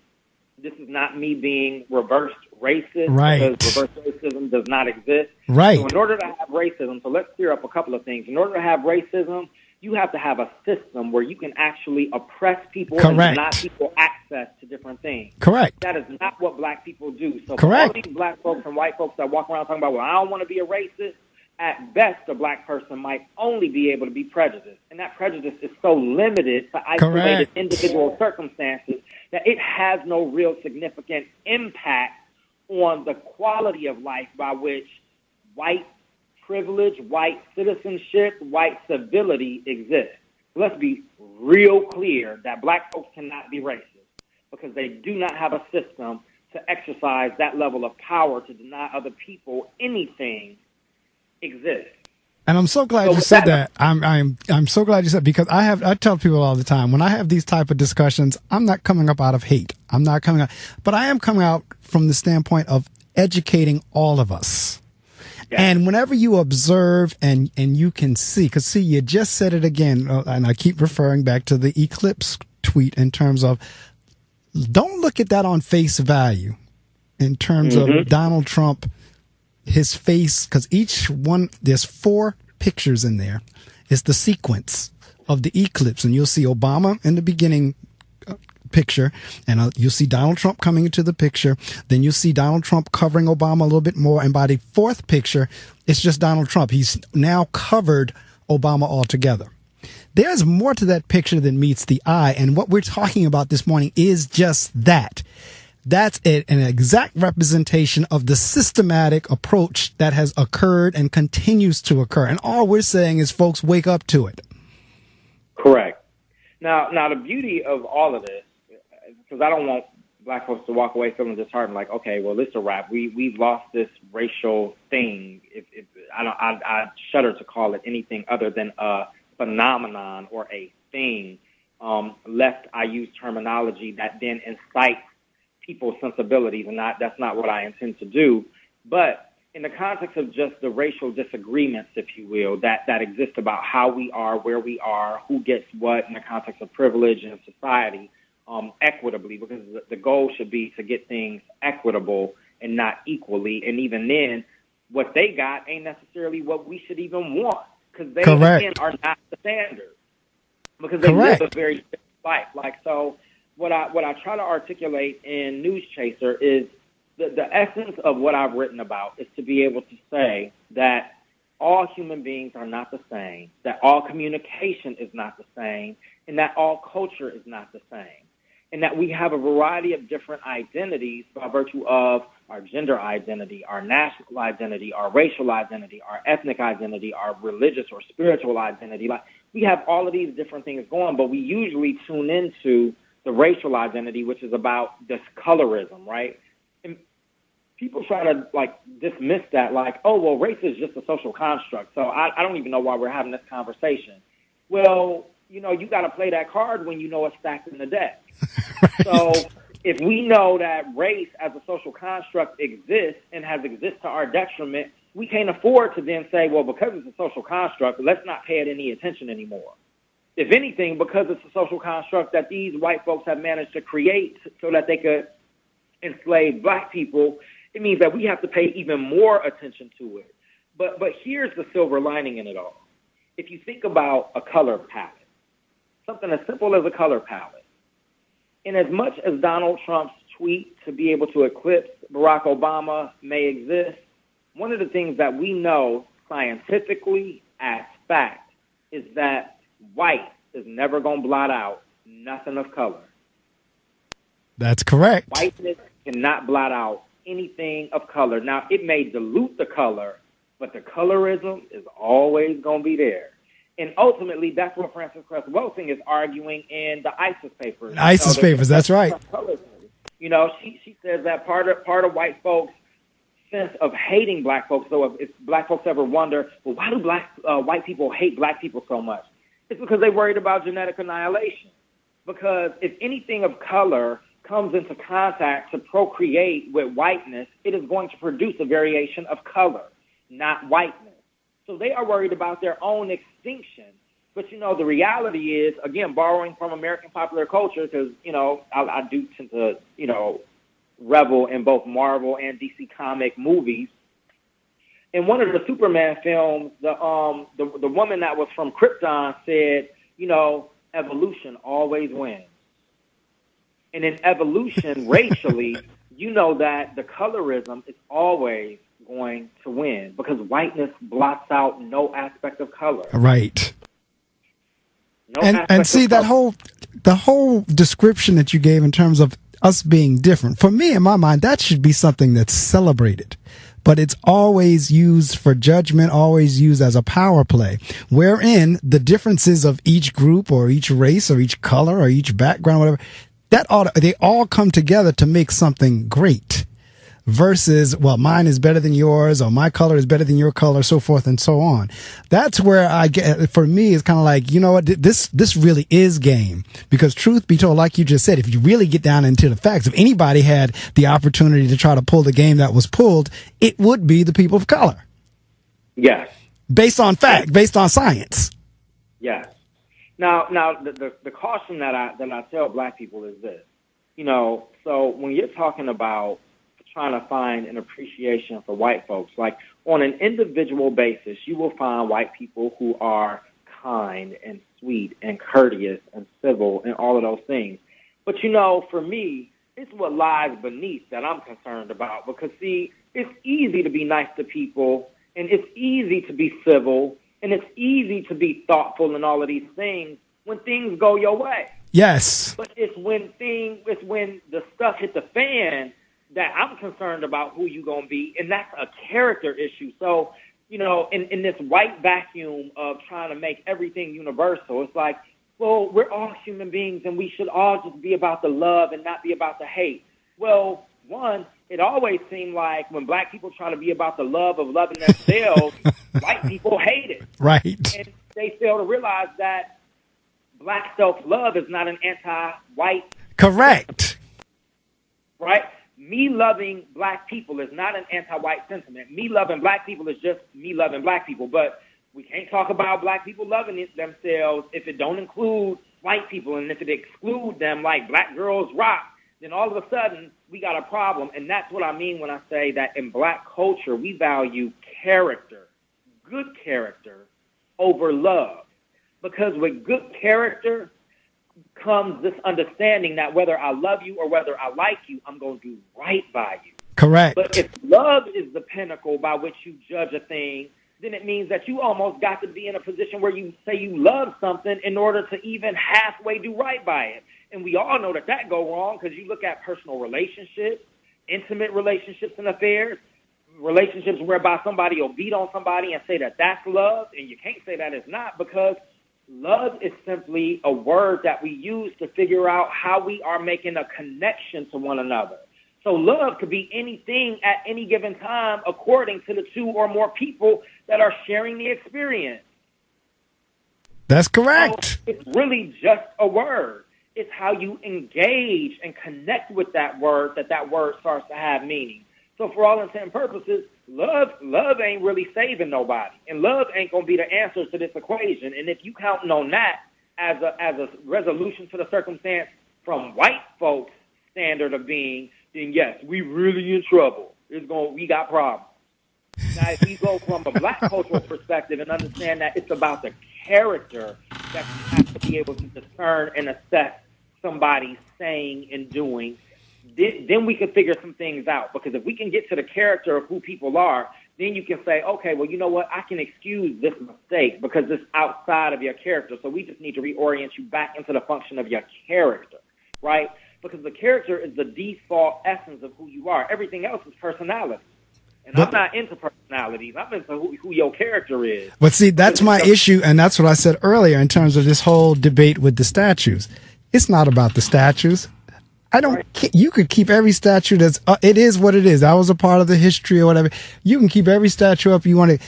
This is not me being reversed racist, right, because reverse racism does not exist. Right. So in order to have racism, so let's clear up a couple of things. In order to have racism, you have to have a system where you can actually oppress people Correct. and deny people access to different things. Correct. That is not what black people do. So Correct. For all these black folks and white folks that walk around talking about, well, I don't want to be a racist, at best, a black person might only be able to be prejudiced. And that prejudice is so limited to isolated Correct. individual circumstances that it has no real significant impact on the quality of life by which white privilege, white citizenship, white civility exists. Let's be real clear that black folks cannot be racist because they do not have a system to exercise that level of power to deny other people anything exists. And I'm so glad you said that. I'm so glad you said, because I tell people all the time, when I have these type of discussions, I'm not coming up out of hate. I'm not coming out, but I am coming out from the standpoint of educating all of us. Yeah. And whenever you observe and you can see, because see, you just said it again, and I keep referring back to the Eclipse tweet in terms of, don't look at that on face value in terms of Donald Trump, his face, because each one, there's 4 pictures in there. It's the sequence of the eclipse, and you'll see Obama in the beginning picture, and you'll see Donald Trump coming into the picture. Then you'll see Donald Trump covering Obama a little bit more, and by the 4th picture, it's just Donald Trump. He's now covered Obama altogether. There's more to that picture than meets the eye, and what we're talking about this morning is just that. That's an exact representation of the systematic approach that has occurred and continues to occur. And all we're saying is, folks, wake up to it. Correct. Now the beauty of all of this, because I don't want black folks to walk away feeling disheartened, like, okay, well, it's a wrap. We've lost this racial thing. I shudder to call it anything other than a phenomenon or a thing, lest I use terminology that then incites people's sensibilities, and that's not what I intend to do. But in the context of just the racial disagreements, if you will, that exist about how we are, where we are, who gets what in the context of privilege and society, equitably, because the goal should be to get things equitable and not equally. And even then, what they got ain't necessarily what we should even want, because they, again, are not the standard, because they live a very different life. Like, so what I try to articulate in NewsChaser is the essence of what I've written about is to be able to say that all human beings are not the same, that all communication is not the same, and that all culture is not the same, and that we have a variety of different identities by virtue of our gender identity, our national identity, our racial identity, our ethnic identity, our religious or spiritual identity. Like, we have all of these different things going, but we usually tune into the racial identity, which is about this colorism, right? And people try to, like, dismiss that, like, oh, well, race is just a social construct, so I don't even know why we're having this conversation. Well, you know, you got to play that card when you know it's stacked in the deck. Right. So if we know that race as a social construct exists and has existed to our detriment, we can't afford to then say, well, because it's a social construct, let's not pay it any attention anymore. if anything, because it's a social construct that these white folks have managed to create so that they could enslave black people, it means that we have to pay even more attention to it. But here's the silver lining in it all. If you think about a color palette, something as simple as a color palette, in as much as Donald Trump's tweet to be able to eclipse Barack Obama may exist, one of the things that we know scientifically as fact is that white is never going to blot out nothing of color. That's correct. Whiteness cannot blot out anything of color. Now, it may dilute the color, but the colorism is always going to be there. And ultimately, that's what Frances Cress Welsing is arguing in the ISIS papers. ISIS papers, that's right. You know, she says that part of white folks' sense of hating black folks, so if black folks ever wonder, well, why do white people hate black people so much? It's because they're worried about genetic annihilation. Because if anything of color comes into contact to procreate with whiteness, it is going to produce a variation of color, not whiteness. So they are worried about their own extinction. But, you know, the reality is, again, borrowing from American popular culture, because, you know, I do tend to, you know, revel in both Marvel and DC comic movies. In one of the Superman films, the woman that was from Krypton said, you know, evolution always wins. And in evolution, racially, you know that the colorism is always going to win because whiteness blots out no aspect of color. Right. And see that the whole description that you gave in terms of us being different, for me, in my mind, that should be something that's celebrated. But it's always used for judgment, always used as a power play, wherein the differences of each group or each race or each color or each background, whatever, they all come together to make something great. Versus, well, mine is better than yours, or my color is better than your color, so forth and so on. That's where I get, for me, it's kind of like, you know what, this really is game. Because truth be told, like you just said, if you really get down into the facts, if anybody had the opportunity to try to pull the game that was pulled, it would be the people of color. Yes. Based on fact, based on science. Yes. Now, the caution that I tell black people is this. You know, so when you're talking about trying to find an appreciation for white folks, like on an individual basis, you will find white people who are kind and sweet and courteous and civil and all of those things. But, you know, for me, it's what lies beneath that I'm concerned about because, see, it's easy to be nice to people and it's easy to be civil and it's easy to be thoughtful and all of these things when things go your way. Yes. But it's when the stuff hit the fan that I'm concerned about who you going to be, and that's a character issue. So, you know, in this white vacuum of trying to make everything universal, it's like, well, we're all human beings, and we should all just be about the love and not be about the hate. Well, one, it always seemed like when black people try to be about the love of loving themselves, white people hate it. Right. And they fail to realize that black self-love is not an anti-white. Correct. Right? Me loving black people is not an anti-white sentiment. Me loving black people is just me loving black people. But we can't talk about black people loving themselves if it don't include white people. And if it excludes them like black girls rock, then all of a sudden we got a problem. And that's what I mean when I say that in black culture, we value character, good character, over love. Because with good character comes this understanding that whether I love you or whether I like you, I'm going to do right by you. Correct. But if love is the pinnacle by which you judge a thing, then it means that you almost got to be in a position where you say you love something in order to even halfway do right by it. And we all know that go wrong because you look at personal relationships, intimate relationships and affairs, relationships whereby somebody will beat on somebody and say that that's love, and you can't say that it's not because love is simply a word that we use to figure out how we are making a connection to one another. So love could be anything at any given time according to the two or more people that are sharing the experience. That's correct. So it's really just a word. It's how you engage and connect with that word starts to have meaning. So for all intents and purposes, love ain't really saving nobody. And love ain't going to be the answer to this equation. And if you counting on that, as a resolution to the circumstance from white folks' standard of being, then yes, we really in trouble. We got problems. Now, if we go from a black cultural perspective and understand that it's about the character that you have to be able to discern and assess somebody's saying and doing, then we can figure some things out. Because if we can get to the character of who people are, then you can say, okay, well, you know what? I can excuse this mistake because it's outside of your character. So we just need to reorient you back into the function of your character, right? Because the character is the default essence of who you are. Everything else is personality. And I'm not into personalities. I'm into who your character is. But see, that's my issue, and that's what I said earlier in terms of this whole debate with the statues. It's not about the statues. You could keep every statue it is what it is. That was a part of the history or whatever. You can keep every statue up you want to.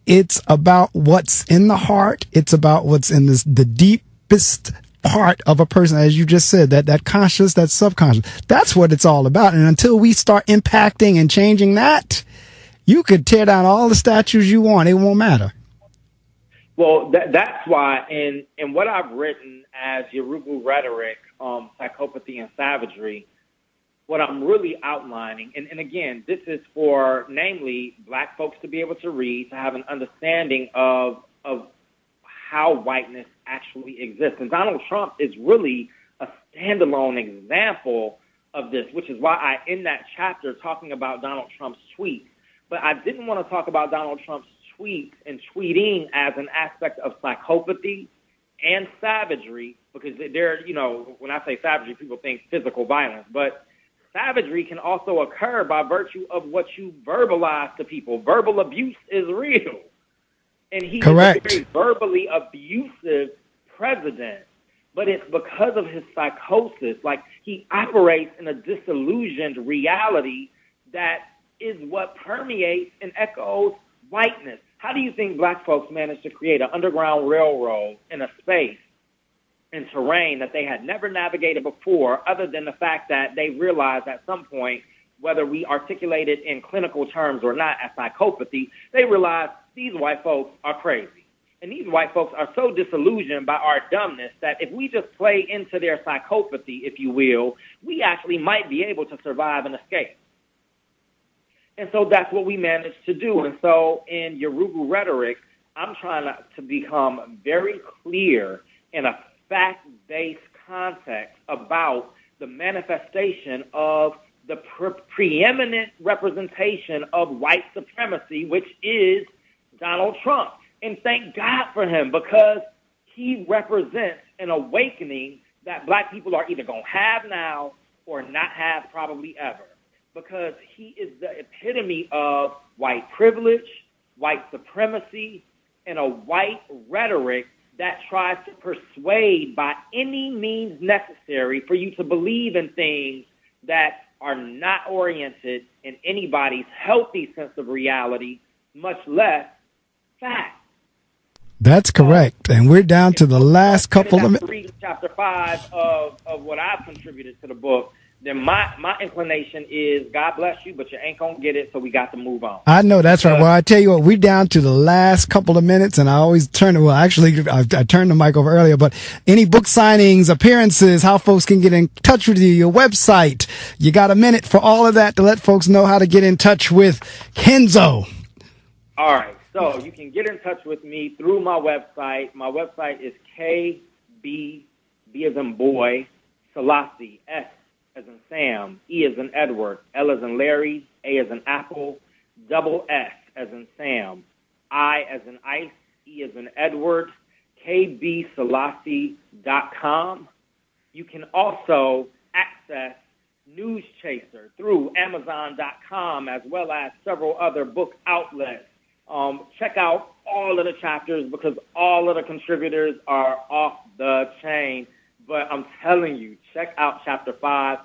It's about what's in the heart. It's about what's in the deepest part of a person, as you just said, that conscious, that subconscious. That's what it's all about. And until we start impacting and changing that, you could tear down all the statues you want. It won't matter. Well, that's why in what I've written as Yurugu Rhetoric, Psychopathy and Savagery, what I'm really outlining, and again, this is for, namely, black folks to be able to read, to have an understanding of how whiteness actually exists. And Donald Trump is really a standalone example of this, which is why I end that chapter talking about Donald Trump's tweets. But I didn't want to talk about Donald Trump's tweets and tweeting as an aspect of psychopathy and savagery, because they're, when I say savagery, people think physical violence, but savagery can also occur by virtue of what you verbalize to people. Verbal abuse is real. And he Correct. is a very verbally abusive president, but it's because of his psychosis. Like, he operates in a disillusioned reality that is what permeates and echoes whiteness. How do you think black folks managed to create an underground railroad in a space and terrain that they had never navigated before, other than the fact that they realized at some point, whether we articulate it in clinical terms or not as psychopathy, they realized these white folks are crazy. And these white folks are so disillusioned by our dumbness that if we just play into their psychopathy, if you will, we actually might be able to survive and escape. And so that's what we managed to do. And so in Yurugu Rhetoric, I'm trying to become very clear in a fact-based context about the manifestation of the preeminent representation of white supremacy, which is Donald Trump. And thank God for him, because he represents an awakening that black people are either going to have now or not have probably ever. Because he is the epitome of white privilege, white supremacy, and a white rhetoric that tries to persuade by any means necessary for you to believe in things that are not oriented in anybody's healthy sense of reality, much less fact. That's correct. And we're down to the last couple of minutes. Read chapter 5 of what I've contributed to the book. Then my inclination is, God bless you, but you ain't going to get it, so we got to move on. I know, that's right. Well, I tell you what, we're down to the last couple of minutes, and I always I turned the mic over earlier, but any book signings, appearances, how folks can get in touch with you, your website, you got a minute for all of that to let folks know how to get in touch with KenZoe. All right, so you can get in touch with me through my website. My website is KB, B as in boy, Selassie, S as in Sam, E as in Edward, L as in Larry, A as in Apple, double S as in Sam, I as in Ice, E as in Edward, kbselassie.com. You can also access NewsChaser through Amazon.com, as well as several other book outlets. Check out all of the chapters, because all of the contributors are off the chain. But I'm telling you, check out chapter 5.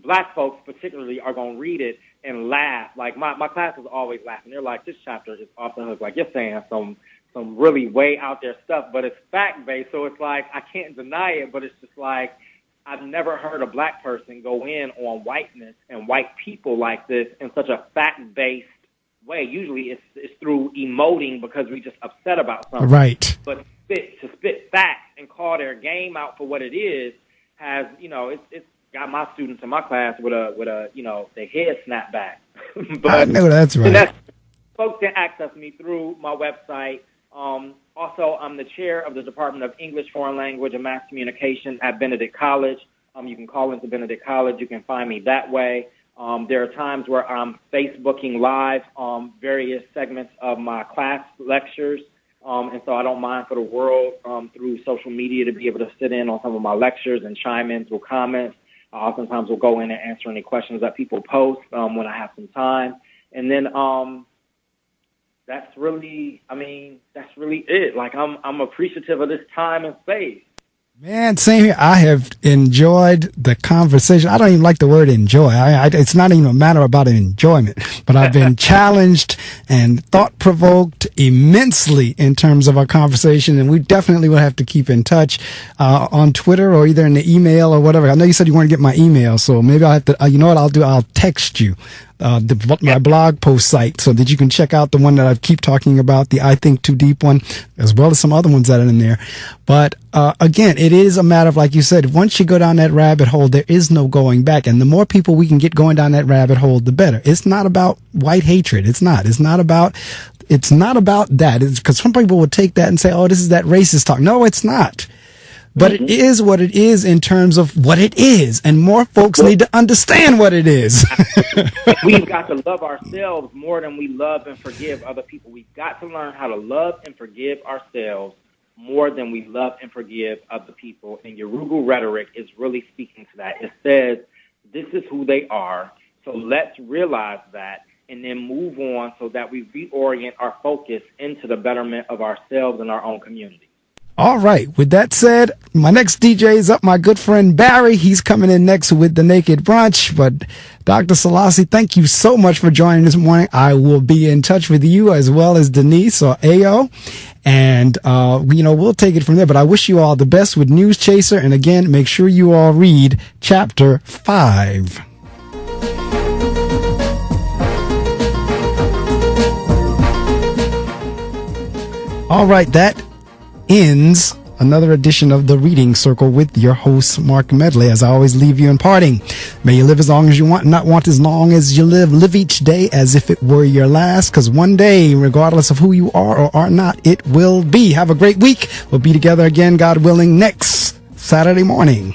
Black folks particularly are going to read it and laugh. Like, my class is always laughing. They're like, this chapter is off the hook. Like, you're saying some really way out there stuff, but it's fact-based. So it's like, I can't deny it, but it's just like, I've never heard a black person go in on whiteness and white people like this in such a fact-based way. Usually it's through emoting because we just upset about something. Right. But to spit facts and call their game out for what it is has, it's got my students in my class with a their head snapped back. But I know that's right. Folks can access me through my website. Also, I'm the chair of the Department of English, Foreign Language, and Mass Communication at Benedict College. You can call into Benedict College. You can find me that way. There are times where I'm Facebooking live various segments of my class lectures. And so I don't mind for the world through social media to be able to sit in on some of my lectures and chime in through comments. I oftentimes will go in and answer any questions that people post when I have some time. And then that's really it. Like, I'm appreciative of this time and space. Man, same here. I have enjoyed the conversation. I don't even like the word enjoy. It's not even a matter about an enjoyment, but I've been challenged and thought-provoked immensely in terms of our conversation, and we definitely will have to keep in touch on Twitter or either in the email or whatever. I know you said you want to get my email, so maybe I'll have to, you know what I'll do? I'll text you. My blog post site so that you can check out the one that I keep talking about, the I Think Too Deep one, as well as some other ones that are in there. But again, it is a matter of, like you said, once you go down that rabbit hole, there is no going back. And the more people we can get going down that rabbit hole, the better. It's not about white hatred. It's not about that. It's because some people would take that and say, oh, this is that racist talk. No, it's not. But it is what it is in terms of what it is, and more folks need to understand what it is. We've got to love ourselves more than we love and forgive other people. We've got to learn how to love and forgive ourselves more than we love and forgive other people. And Yurugu Rhetoric is really speaking to that. It says, this is who they are, so let's realize that and then move on so that we reorient our focus into the betterment of ourselves and our own community. All right. With that said, my next DJ is up, my good friend Barry. He's coming in next with the Naked Brunch. But Dr. Selassie, thank you so much for joining this morning. I will be in touch with you as well as Denise or Ao. And, we'll take it from there. But I wish you all the best with NewsChaser. And again, make sure you all read Chapter 5. All right. That ends another edition of the Reading Circle with your host, Marc Medley. As I always leave you in parting, may you live as long as you want and not want as long as you live. Live each day as if it were your last, because one day, regardless of who you are or are not, it will be. Have a great week. We'll be together again, God willing, next Saturday morning.